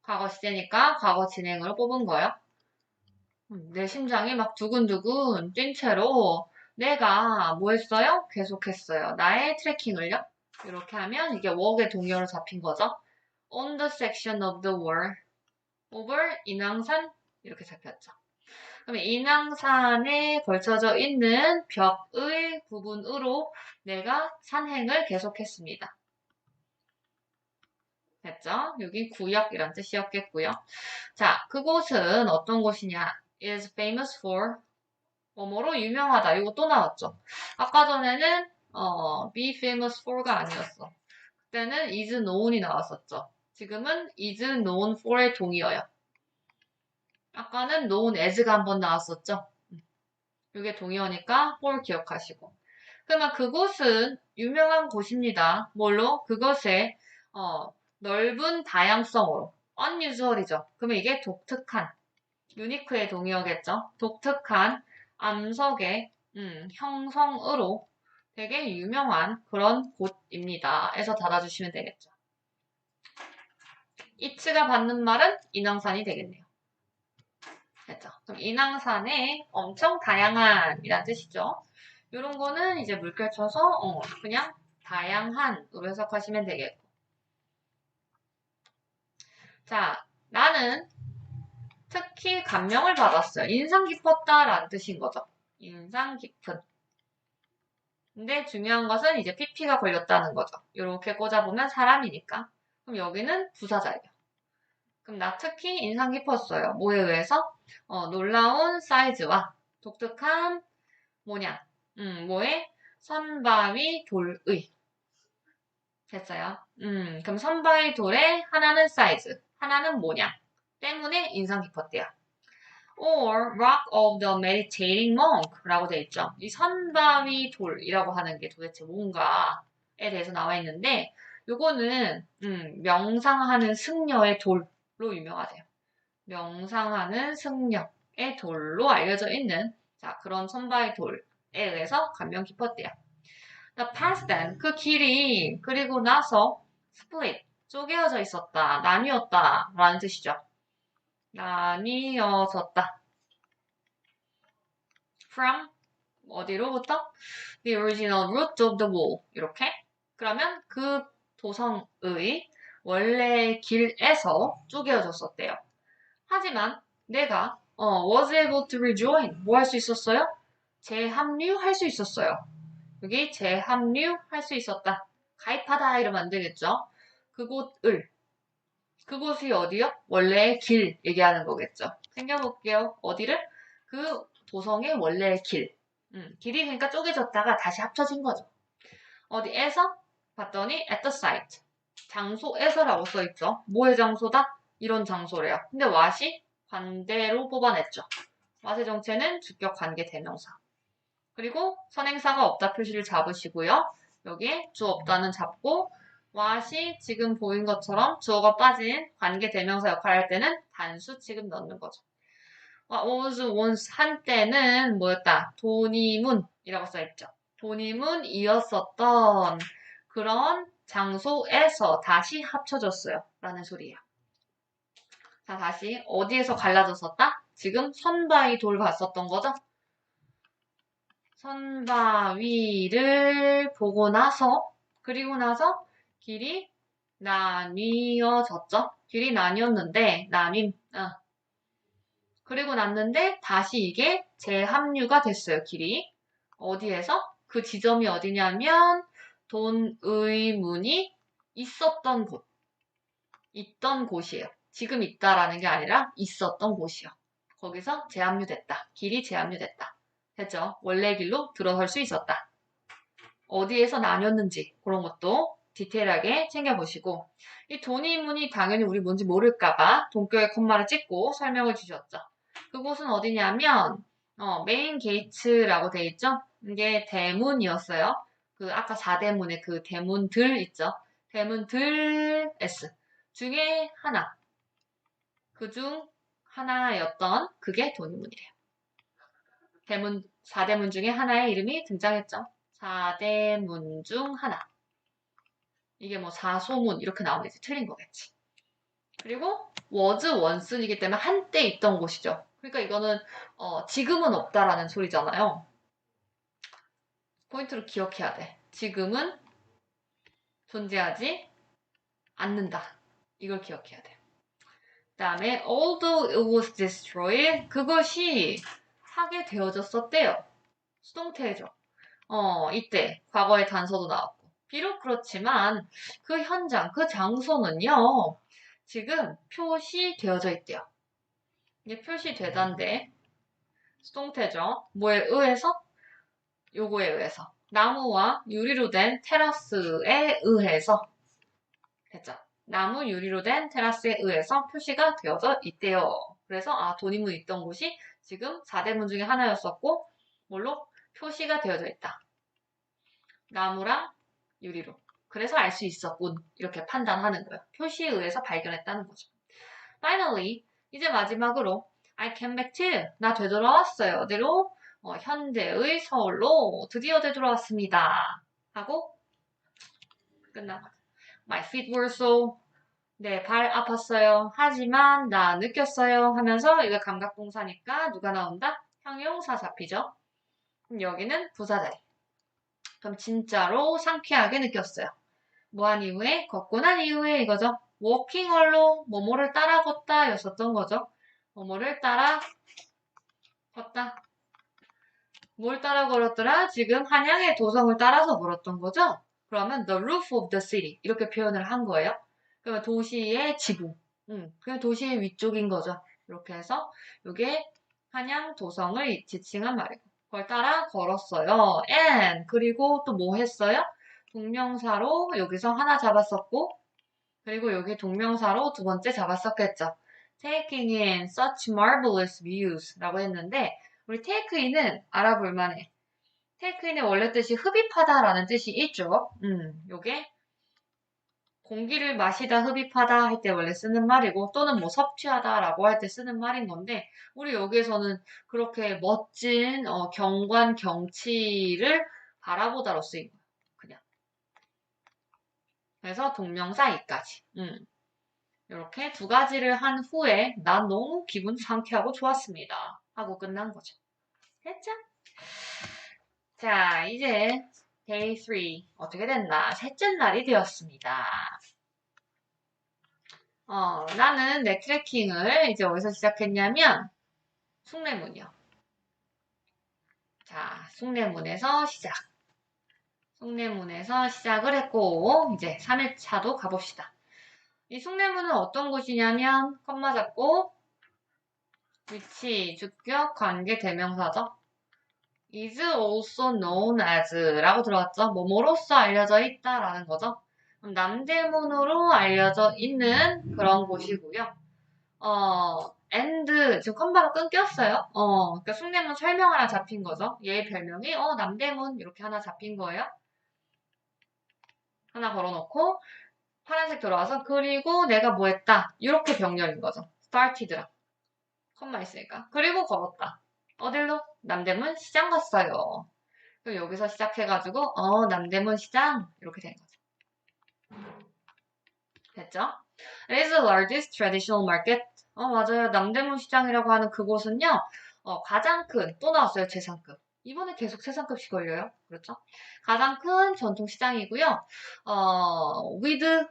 과거 시제니까 과거 진행으로 뽑은 거예요. 내 심장이 막 두근두근 뛴 채로 내가 뭐 했어요? 계속했어요. 나의 트래킹을요. 이렇게 하면 이게 워크의 동의어로 잡힌 거죠. On the section of the wall over 인왕산 이렇게 잡혔죠. 그럼 인왕산에 걸쳐져 있는 벽의 부분으로 내가 산행을 계속했습니다. 됐죠? 여기 구역이란 뜻이었겠고요. 자, 그곳은 어떤 곳이냐? is famous for 뭐뭐로 유명하다. 이거 또 나왔죠. 아까 전에는 be famous for가 아니었어. 그때는 is known이 나왔었죠. 지금은 is known for의 동의어요. 아까는 known as가 한번 나왔었죠. 이게 동의어니까 for 기억하시고. 그러면 그곳은 유명한 곳입니다. 뭘로? 그것의 넓은 다양성으로. unusual이죠. 그러면 이게 독특한, 유니크의 동의어겠죠. 독특한 암석의 형성으로 되게 유명한 그런 곳입니다. 에서 닫아주시면 되겠죠. 이츠가 받는 말은 인왕산이 되겠네요. 됐죠? 그럼 인왕산에 엄청 다양한이란 뜻이죠. 이런 거는 이제 물결 쳐서 그냥 다양한으로 해석하시면 되겠고. 자, 나는 특히 감명을 받았어요. 인상 깊었다라는 뜻인 거죠. 인상 깊은. 근데 중요한 것은 이제 PP가 걸렸다는 거죠. 이렇게 꽂아보면 사람이니까. 그럼 여기는 부사자예요. 그럼 나 특히 인상 깊었어요. 뭐에 의해서? 놀라운 사이즈와 독특한 모양. 뭐에? 선바위 돌의. 됐어요. 그럼 선바위 돌의 하나는 사이즈, 하나는 모양 때문에 인상 깊었대요. or rock of the meditating monk 라고 되어 있죠. 이 선바위 돌이라고 하는 게 도대체 뭔가에 대해서 나와 있는데 요거는 명상하는 승려의 돌로 유명하대요. 명상하는 승려의 돌로 알려져 있는 자 그런 선바위 돌에 의해서 감명 깊었대요. The past then 그 길이 그리고 나서 split 쪼개어져 있었다, 나뉘었다 라는 뜻이죠. 나뉘어졌다. From 어디로부터? The original root of the wall. 이렇게. 그러면 그 도성의 원래 길에서 쪼개어졌었대요. 하지만 내가 was able to rejoin. 뭐 할 수 있었어요? 재합류할 수 있었어요. 여기 재합류할 수 있었다. 가입하다 이러면 안 되겠죠? 그곳이 어디요? 원래의 길 얘기하는 거겠죠. 생겨볼게요. 어디를? 그 도성의 원래의 길. 길이 그러니까 쪼개졌다가 다시 합쳐진 거죠. 어디에서? 봤더니 at the site. 장소에서라고 써있죠. 뭐의 장소다? 이런 장소래요. 근데 what이 관대로 뽑아냈죠. what의 정체는 주격 관계 대명사. 그리고 선행사가 없다 표시를 잡으시고요. 여기에 주어 없다는 잡고 what이 지금 보인 것처럼 주어가 빠진 관계 대명사 역할을 할 때는 단수 지금 넣는 거죠. What was once 한때는 뭐였다? 돈이문이라고 써있죠. 돈이문이었었던 그런 장소에서 다시 합쳐졌어요. 라는 소리예요. 자, 다시 어디에서 갈라졌었다? 지금 선바위 돌 봤었던 거죠? 선바위를 보고 나서 그리고 나서 길이 나뉘어졌죠. 길이 나뉘었는데 나뉜 그리고 났는데 다시 이게 재합류가 됐어요. 길이 어디에서? 그 지점이 어디냐면 돈의문이 있었던 곳 있던 곳이에요. 지금 있다라는 게 아니라 있었던 곳이요. 거기서 재합류됐다. 길이 재합류됐다. 됐죠? 원래 길로 들어설 수 있었다. 어디에서 나뉘었는지 그런 것도 디테일하게 챙겨보시고 이 돈이문이 당연히 우리 뭔지 모를까봐 동격의 콤마를 찍고 설명을 주셨죠. 그곳은 어디냐면 메인 게이츠라고 돼 있죠. 이게 대문이었어요. 그 아까 4대문의 그 대문들 있죠. 대문들 S 중에 하나 그중 하나였던 그게 돈이문이래요. 대문 4대문 중에 하나의 이름이 등장했죠. 4대문 중 하나. 이게 뭐 4소문 이렇게 나오면 이제 틀린 거겠지. 그리고 was once이기 때문에 한때 있던 곳이죠. 그러니까 이거는 지금은 없다라는 소리잖아요. 포인트로 기억해야 돼. 지금은 존재하지 않는다. 이걸 기억해야 돼. 그 다음에 although it was destroyed 그것이 파괴되어졌었대요. 수동태죠. 이때 과거의 단서도 나왔고 비록 그렇지만 그 현장, 그 장소는요. 지금 표시되어져 있대요. 이게 표시되단데 수동태죠. 뭐에 의해서? 요거에 의해서. 나무와 유리로 된 테라스에 의해서 됐죠. 나무 유리로 된 테라스에 의해서 표시가 되어져 있대요. 그래서 돈이문 있던 곳이 지금 4대문 중에 하나였었고 뭘로? 표시가 되어져 있다. 나무랑 유리로. 그래서 알 수 있었군. 이렇게 판단하는 거예요. 표시에 의해서 발견했다는 거죠. Finally, 이제 마지막으로 I came back to, 나 되돌아왔어요. 어디로? 현재의 서울로 드디어 되돌아왔습니다. 하고 끝나고 My feet were so, 네, 발 아팠어요. 하지만 나 느꼈어요. 하면서 이거 감각동사니까 누가 나온다? 형용사 잡히죠? 그럼 여기는 부사자리. 그럼 진짜로 상쾌하게 느꼈어요. 뭐 한 이후에? 걷고 난 이후에 이거죠. walking along, 뭐뭐를 따라 걷다 였었던 거죠. 뭐뭐를 따라 걷다. 뭘 따라 걸었더라? 지금 한양의 도성을 따라서 걸었던 거죠? 그러면 the roof of the city 이렇게 표현을 한 거예요. 그러면 도시의 지붕, 그냥 도시의 위쪽인 거죠. 이렇게 해서 이게 한양 도성을 지칭한 말이고 그걸 따라 걸었어요. and 그리고 또 뭐 했어요? 동명사로 여기서 하나 잡았었고 그리고 여기 동명사로 두 번째 잡았었겠죠. taking in such marvelous views 라고 했는데 우리 take in은 알아볼 만해. take in의 원래 뜻이 흡입하다라는 뜻이 있죠. 요게 공기를 마시다, 흡입하다 할 때 원래 쓰는 말이고 또는 뭐 섭취하다라고 할 때 쓰는 말인 건데 우리 여기에서는 그렇게 멋진 경관, 경치를 바라보다로 쓰인 거예요. 그냥. 그래서 동명사 이까지. 이렇게 두 가지를 한 후에 난 너무 기분 상쾌하고 좋았습니다. 하고 끝난 거죠. 됐죠? 자, 이제 day 3 어떻게 됐나? 셋째 날이 되었습니다. 나는 내 트레킹을 이제 어디서 시작했냐면 숭례문이요. 자, 숭례문에서 시작. 숭례문에서 시작을 했고 이제 3일차도 가봅시다. 이 숭례문은 어떤 곳이냐면 컴마 잡고 위치, 주격, 관계, 대명사죠. is also known as 라고 들어갔죠. 뭐뭐로써 알려져 있다라는 거죠. 남대문으로 알려져 있는 그런 곳이고요. and 지금 컴마가 끊겼어요. 그러니까 숭례문 설명 하나 잡힌 거죠. 얘의 별명이 남대문 이렇게 하나 잡힌 거예요. 하나 걸어놓고 파란색 들어와서 그리고 내가 뭐 했다. 이렇게 병렬인 거죠. started라. 컴마 있으니까. 그리고 걸었다. 어딜로? 남대문 시장 갔어요. 그럼 여기서 시작해가지고 남대문 시장 이렇게 된 거죠. 됐죠? It is the largest traditional market. 맞아요. 남대문 시장이라고 하는 그곳은요. 가장 큰, 또 나왔어요. 최상급. 이번에 계속 최상급씩 걸려요. 그렇죠? 가장 큰 전통 시장이고요. with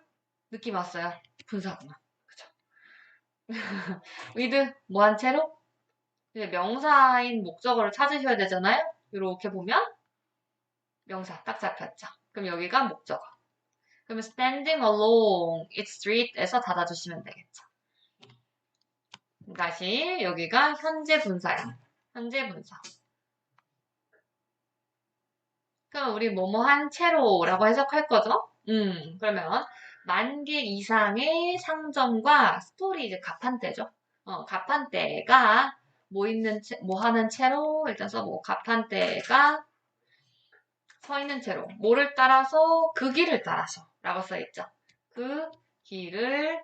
느낌 왔어요. 분사구나. 그쵸? with 뭐 한 채로? 이제 명사인 목적어를 찾으셔야 되잖아요. 이렇게 보면 명사 딱 잡혔죠. 그럼 여기가 목적어. 그러면 standing along its street에서 닫아주시면 되겠죠. 다시 여기가 현재 분사야. 현재 분사. 그럼 우리 뭐뭐한 채로라고 해석할 거죠? 그러면 10,000개 이상의 상점과 스토리 이제 가판대죠. 가판대가 뭐 하는 채로 일단 써보고 가판대가 서 있는 채로 뭐를 따라서 그 길을 따라서 라고 써있죠. 그 길을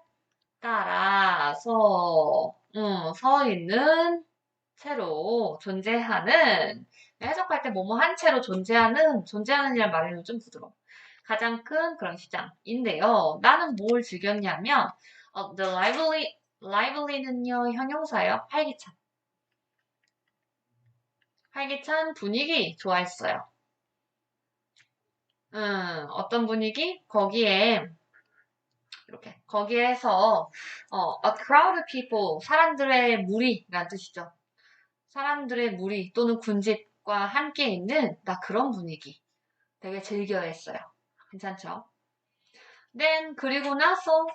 따라서 서 있는 채로 존재하는 해석할 때 뭐뭐 한 채로 존재하는이란 말에는 좀 부드러워. 가장 큰 그런 시장인데요. 나는 뭘 즐겼냐면 the lively는요 형용사예요. 활기찬 분위기 좋아했어요. 어떤 분위기? 거기에서 a crowd of people, 사람들의 무리란 뜻이죠. 사람들의 무리 또는 군집과 함께 있는 나 그런 분위기 되게 즐겨했어요. 괜찮죠? Then 그리고 나서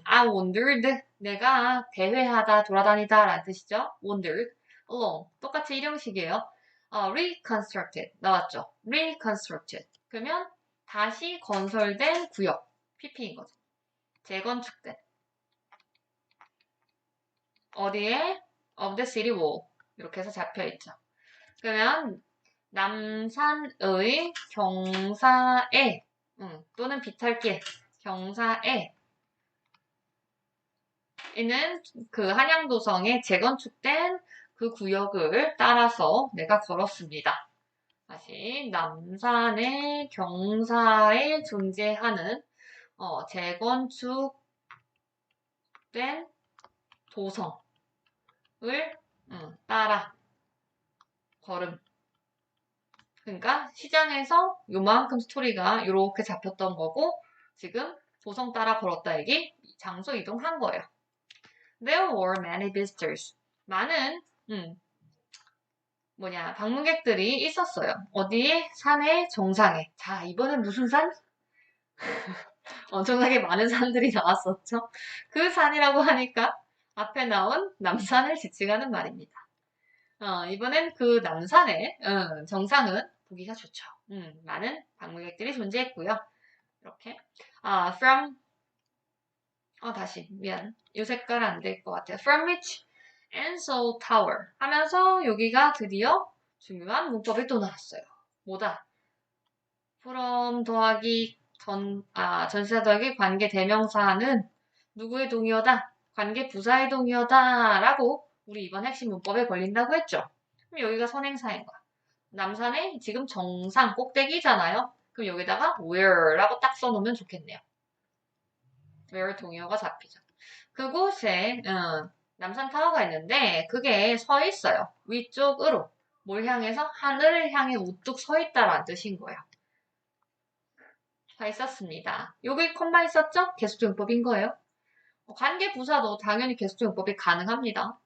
I wandered 내가 대회하다 돌아다니다 라는 뜻이죠. wandered along 똑같이 일형식이에요. reconstructed 나왔죠. reconstructed 그러면 다시 건설된 구역 PP인 거죠. 재건축된 어디에? of the city wall 이렇게 해서 잡혀있죠. 그러면 남산의 경사에 또는 비탈길 경사에 있는 그 한양도성에 재건축된 그 구역을 따라서 내가 걸었습니다. 다시 남산의 경사에 존재하는 재건축된 도성을 따라 걸음. 그러니까 시장에서 요만큼 스토리가 이렇게 잡혔던 거고 지금 도성 따라 걸었다 얘기 장소 이동한 거예요. There were many visitors. 많은 방문객들이 있었어요. 어디에? 산의 정상에. 자, 이번엔 무슨 산? 엄청나게 많은 산들이 나왔었죠. 그 산이라고 하니까 앞에 나온 남산을 지칭하는 말입니다. 이번엔 그 남산의 정상은 보기가 좋죠. 많은 방문객들이 존재했고요. 이렇게. from, 다시, 미안. 이 색깔 안 될 것 같아요. From which Ansel Tower 하면서 여기가 드디어 중요한 문법이 또 나왔어요. 뭐다? from 더하기 전치사 더하기 관계 대명사는 누구의 동의어다? 관계 부사의 동의어다 라고 우리 이번 핵심 문법에 걸린다고 했죠. 그럼 여기가 선행사인 거야. 남산의 지금 정상 꼭대기잖아요. 그럼 여기다가 where라고 딱 써놓으면 좋겠네요. where 동의어가 잡히죠. 그곳에 남산 타워가 있는데 그게 서 있어요. 위쪽으로. 뭘 향해서? 하늘을 향해 우뚝 서 있다라는 뜻인 거예요. 서 있었습니다. 여기 콤마 있었죠? 계속적용법인 거예요. 관계 부사도 당연히 계속적용법이 가능합니다.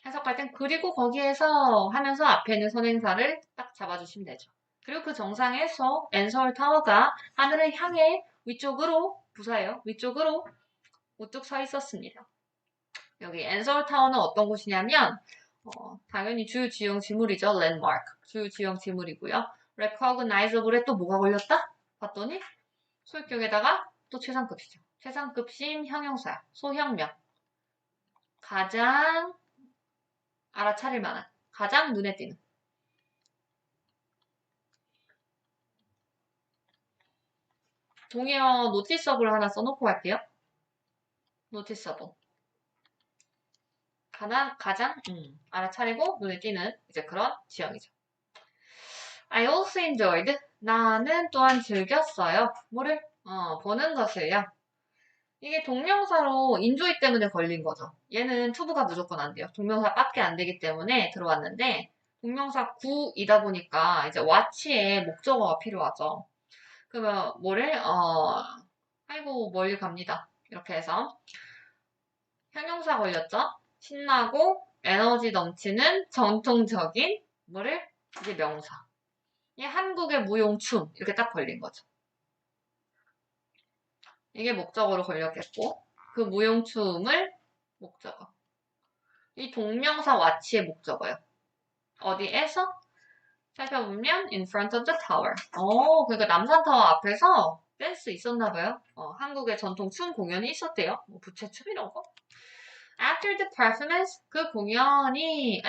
해석할 땐 그리고 거기에서 하면서 앞에 있는 선행사를 딱 잡아주시면 되죠. 그리고 그 정상에서 엔서울 타워가 하늘을 향해 위쪽으로 부사예요. 위쪽으로 우뚝 서 있었습니다. 여기 엔서울 타워는 어떤 곳이냐면 당연히 주요 지형 지물이죠. 랜드마크. 주요 지형 지물이고요. recognizable에 또 뭐가 걸렸다? 봤더니 소유격에다가 또 최상급이죠. 최상급심 형용사야. 소형명. 가장 알아차릴 만한. 가장 눈에 띄는. 동의어 노티서블 하나 써놓고 갈게요. 노티서블. 가장 알아차리고 눈에 띄는 이제 그런 지형이죠. I also enjoyed. 나는 또한 즐겼어요. 뭐를? 보는 것을요. 이게 동명사로 enjoy 때문에 걸린 거죠. 얘는 투부가 무조건 안 돼요. 동명사밖에 안 되기 때문에 들어왔는데 동명사 구이다 보니까 이제 watch에 목적어가 필요하죠. 그러면 뭐를? 아이고 멀리 갑니다. 이렇게 해서 형용사 걸렸죠? 신나고 에너지 넘치는 전통적인 뭐를? 이제 명사. 이 한국의 무용춤 이렇게 딱 걸린 거죠. 이게 목적어로 걸렸겠고 그 무용춤을 목적어. 이 동명사 와치의 목적어요. 어디에서? 살펴보면 in front of the tower. 그러니까 남산타워 앞에서 댄스 있었나 봐요. 한국의 전통 춤 공연이 있었대요. 뭐 부채춤 이런 거. After the performance, 그 공연이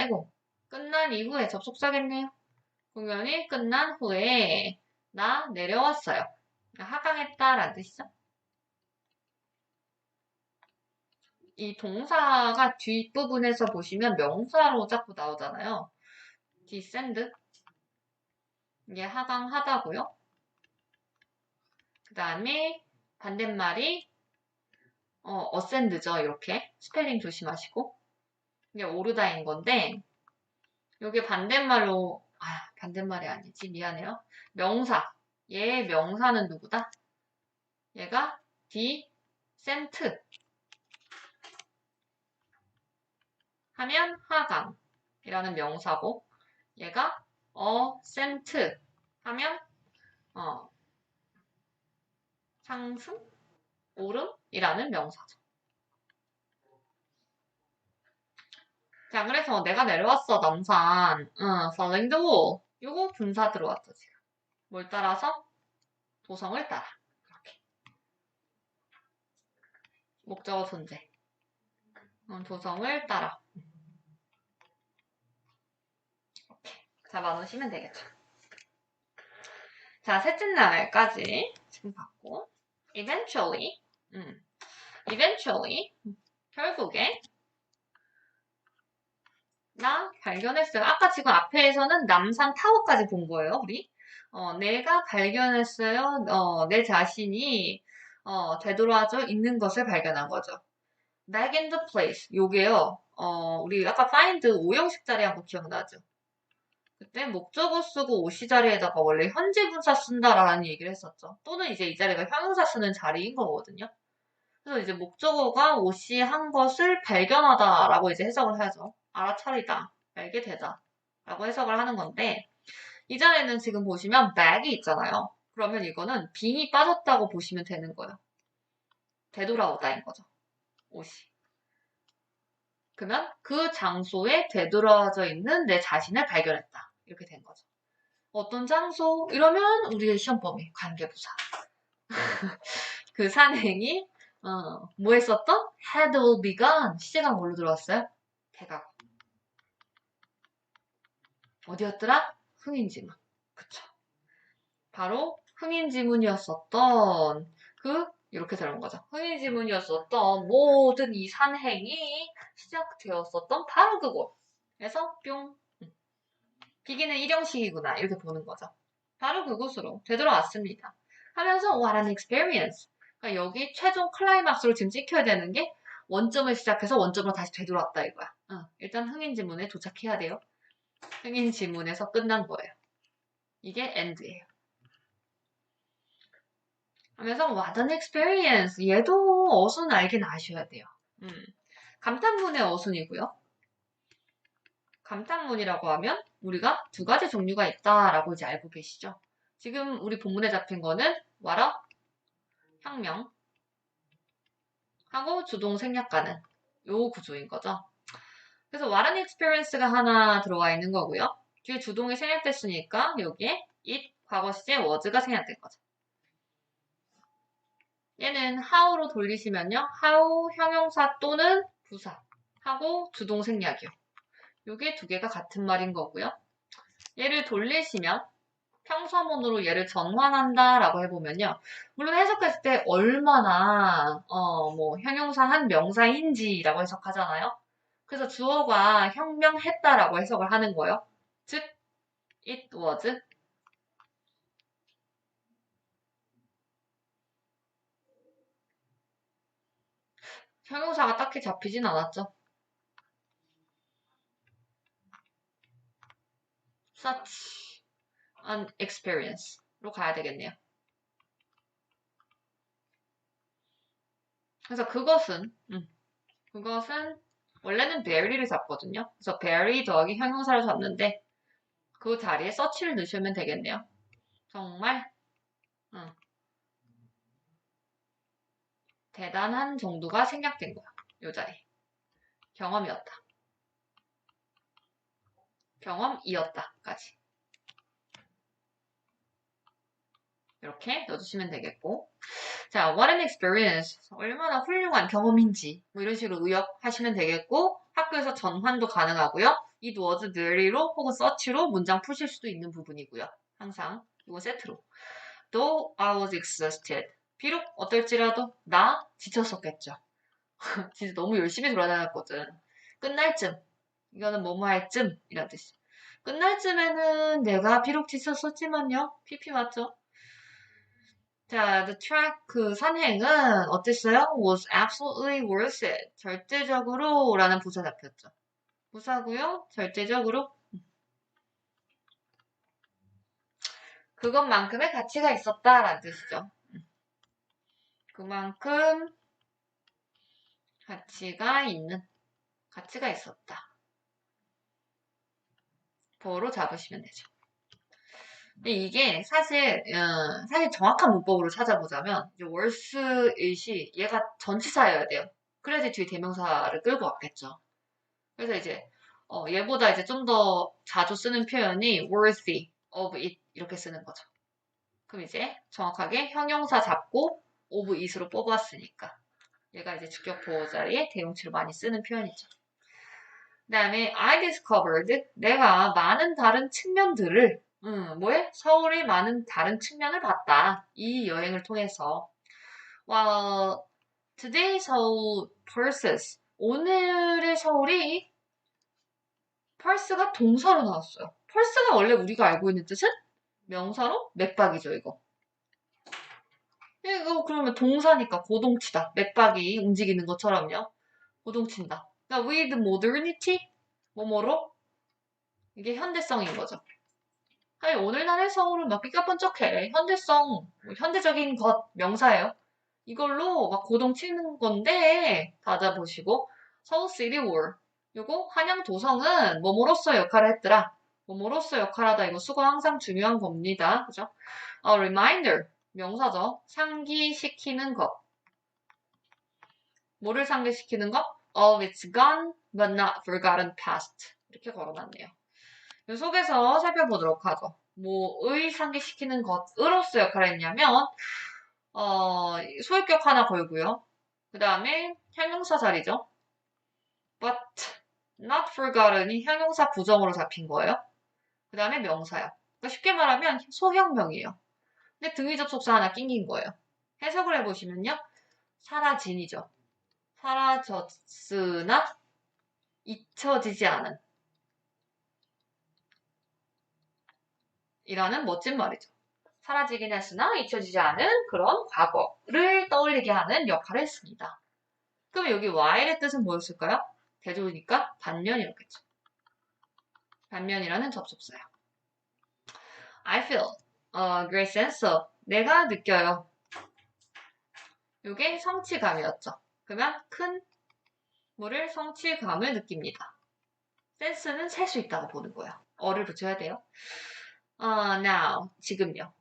끝난 이후에 접속사겠네요. 공연이 끝난 후에 나 내려왔어요. 하강했다라는 뜻이죠. 이 동사가 뒷부분에서 보시면 명사로 자꾸 나오잖아요. descend. 이게 하강하다고요. 그 다음에 반대말이 ascend죠. 이렇게 스펠링 조심하시고 이게 오르다인 건데 이게 반대말로 반대말이 아니지 미안해요. 명사. 얘의 명사는 누구다? 얘가 descent 하면 하강이라는 명사고 얘가 ascent 하면 상승, 오름이라는 명사죠. 자, 그래서 내가 내려왔어, 남산. following the wall. 요거 분사 들어왔죠, 지금. 뭘 따라서? 도성을 따라. 이렇게. 목적어 존재. 도성을 따라. 이렇게 잡아놓으시면 되겠죠. 자, 셋째 날까지 지금 봤고, eventually, eventually, 결국에 나 발견했어요. 아까 지금 앞에서는 남산 타워까지 본 거예요, 우리. 내가 발견했어요. 내 자신이 되돌아져 있는 것을 발견한 거죠. Back in the place. 요게요. 우리 아까 find 5형식 자리 한 거 기억나죠? 그때 목적어 쓰고 오시 자리에다가 원래 현재 분사 쓴다라는 얘기를 했었죠. 또는 이제 이 자리가 형용사 쓰는 자리인 거거든요. 그래서 이제 목적어가 오시 한 것을 발견하다라고 이제 해석을 해야죠. 알아차리다, 알게 되다 라고 해석을 하는 건데 이 자리에는 지금 보시면 bag이 있잖아요. 그러면 이거는 빙이 빠졌다고 보시면 되는 거예요. 되돌아오다인 거죠. 옷이. 그러면 그 장소에 되돌아져 있는 내 자신을 발견했다. 이렇게 된 거죠. 어떤 장소? 이러면 우리의 시험 범위, 관계부사. 그 산행이 뭐 했었던? had all begun. 시제가 뭘로 들어왔어요? 대각. 어디였더라? 흥인지문. 그쵸. 바로 흥인지문이었었던 이렇게 들어온 거죠. 흥인지문이었었던 모든 이 산행이 시작되었었던 바로 그곳. 그래서 뿅. 비기는 일형식이구나. 이렇게 보는 거죠. 바로 그곳으로 되돌아왔습니다. 하면서 what an experience. 그러니까 여기 최종 클라이막스로 지금 찍혀야 되는 게 원점을 시작해서 원점으로 다시 되돌아왔다 이거야. 일단 흥인지문에 도착해야 돼요. 흥인지문에서 끝난 거예요. 이게 end예요. 하면서 what an experience. 얘도 어순 알긴 아셔야 돼요. 감탄문의 어순이고요. 감탄문이라고 하면 우리가 두 가지 종류가 있다라고 이제 알고 계시죠. 지금 우리 본문에 잡힌 거는 what 혁명 하고 주동 생략가는 요 구조인 거죠. 그래서 what an experience가 하나 들어와 있는 거고요. 뒤에 주동이 생략됐으니까 여기에 it 과거 시제 was가 생략된 거죠. 얘는 how로 돌리시면요. how 형용사 또는 부사 하고 주동 생략이요. 요게 두 개가 같은 말인 거고요. 얘를 돌리시면 평서문으로 얘를 전환한다 라고 해보면요. 물론 해석했을 때 얼마나 뭐 형용사 한 명사인지 라고 해석하잖아요. 그래서 주어가 혁명했다 라고 해석을 하는 거예요. 즉 it was 형용사가 딱히 잡히진 않았죠. such an experience로 가야 되겠네요. 그래서 그것은 원래는 very를 잡거든요. 그래서 very 더하기 형용사를 잡는데 그 자리에 such를 넣으시면 되겠네요. 정말 대단한 정도가 생략된 거야. 요 자리. 경험이었다. 경험이었다까지. 이렇게 넣어주시면 되겠고. 자, what an experience. 얼마나 훌륭한 경험인지. 뭐 이런 식으로 의역하시면 되겠고, 학교에서 전환도 가능하고요. it was very로 혹은 such로 문장 푸실 수도 있는 부분이고요. 항상 이거 세트로. Though I was exhausted. 비록 어떨지라도 나 지쳤었겠죠. 진짜 너무 열심히 돌아다녔거든. 끝날 쯤. 이거는 뭐뭐 할 쯤. 이런 뜻이. 끝날 쯤에는 내가 비록 지쳤었지만요. PP 맞죠? 자, the track, 그 산행은 어땠어요? was absolutely worth it. 절대적으로 라는 부사 잡혔죠. 부사고요. 절대적으로. 그것만큼의 가치가 있었다라는 뜻이죠. 그만큼 가치가 있었다. 보로 잡으시면 되죠. 근데 이게 사실 정확한 문법으로 찾아보자면 worth it이 얘가 전치사여야 돼요. 그래야지 뒤에 대명사를 끌고 왔겠죠. 그래서 이제 얘보다 이제 좀 더 자주 쓰는 표현이 worthy of it 이렇게 쓰는 거죠. 그럼 이제 정확하게 형용사 잡고 of it으로 뽑았으니까 얘가 이제 주격 보호 자리에 대용치로 많이 쓰는 표현이죠. 그 다음에 I discovered 내가 많은 다른 측면들을 뭐에? 서울의 많은 다른 측면을 봤다. 이 여행을 통해서 while Today's Seoul pulses. 오늘의 서울이 pulse가 동사로 나왔어요. pulse가 원래 우리가 알고 있는 뜻은 명사로 맥박이죠, 이거. 이거 그러면 동사니까 고동치다. 맥박이 움직이는 것처럼요. 고동친다. 그러니까 with modernity? 뭐뭐로? 이게 현대성인 거죠. 아니, 오늘날의 서울은 막 삐까뻔쩍해. 현대성, 뭐 현대적인 것, 명사예요. 이걸로 막 고동 치는 건데, 찾아보시고, 서울 시티 월. 요거, 한양 도성은 뭐뭐로서 역할을 했더라. 뭐뭐로서 역할하다. 이거 수거 항상 중요한 겁니다. 그죠? reminder. 명사죠. 상기시키는 것. 뭐를 상기시키는 것? Of its gone but not forgotten past. 이렇게 걸어놨네요. 이 속에서 살펴보도록 하죠. 뭐의 상기시키는 것으로서 역할을 했냐면 소유격 하나 걸고요. 그 다음에 형용사 자리죠. But not forgotten이 형용사 부정으로 잡힌 거예요. 그 다음에 명사요. 그러니까 쉽게 말하면 소형명이에요. 근데 등위 접속사 하나 낑긴 거예요. 해석을 해보시면요. 사라진이죠. 사라졌으나 잊혀지지 않은 이라는 멋진 말이죠. 사라지긴 했으나 잊혀지지 않은 그런 과거를 떠올리게 하는 역할을 했습니다. 그럼 여기 while의 뜻은 뭐였을까요? 대조니까 반면이었겠죠. 반면이라는 접속사요. I feel a great sense of 내가 느껴요. 이게 성취감이었죠. 그러면 큰 물을 성취감을 느낍니다. 센스는 셀 수 있다고 보는 거예요. 어를 붙여야 돼요. now 지금요.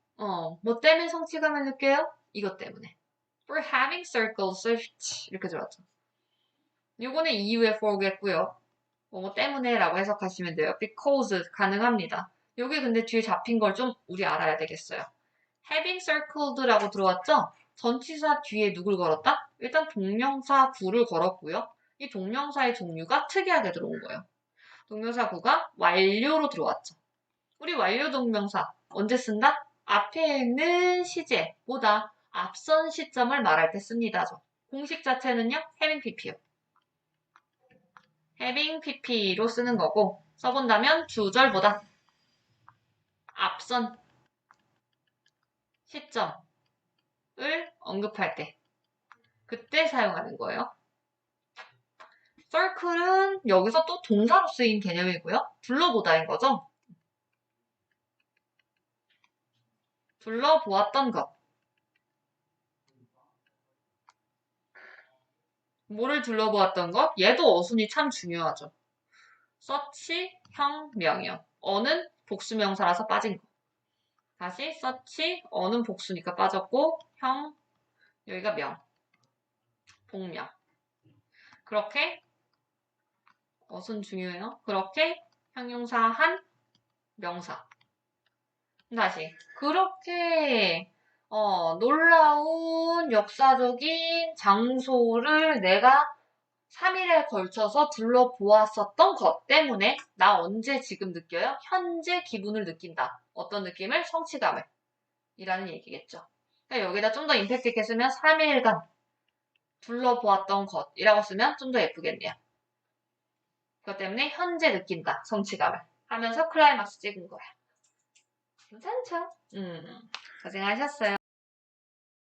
뭐 때문에 성취감을 느껴요? 이것 때문에. For having circled such 이렇게 들었죠. 요거는 이유의 for겠고요. 뭐 때문에 라고 해석하시면 돼요. because 가능합니다. 요게 근데 뒤에 잡힌 걸 좀 우리 알아야 되겠어요. having circled라고 들어왔죠? 전치사 뒤에 누굴 걸었다? 일단 동명사 구를 걸었고요. 이 동명사의 종류가 특이하게 들어온 거예요. 동명사 구가 완료로 들어왔죠. 우리 완료 동명사 언제 쓴다? 앞에 있는 시제보다 앞선 시점을 말할 때 씁니다. 공식 자체는요. having pp요. having pp로 쓰는 거고 써본다면 주절보다 앞선 시점을 언급할 때 그때 사용하는 거예요. circle은 여기서 또 동사로 쓰인 개념이고요. 둘러보다인 거죠. 둘러보았던 것. 뭐를 둘러보았던 것? 얘도 어순이 참 중요하죠. 서치, 형, 명이요. 어는 복수명사라서 빠진 거. 다시 서치, 어는 복수니까 빠졌고 형, 여기가 명. 복명. 그렇게 어순 중요해요. 그렇게 형용사 한, 명사. 다시 그렇게 놀라운 역사적인 장소를 내가 3일에 걸쳐서 둘러보았었던 것 때문에 나 언제 지금 느껴요? 현재 기분을 느낀다. 어떤 느낌을? 성취감을. 이라는 얘기겠죠. 그러니까 여기다 좀 더 임팩트 있게 쓰면 3일간 둘러보았던 것이라고 쓰면 좀 더 예쁘겠네요. 그것 때문에 현재 느낀다. 성취감을. 하면서 클라이막스 찍은 거야. 괜찮죠? 고생하셨어요.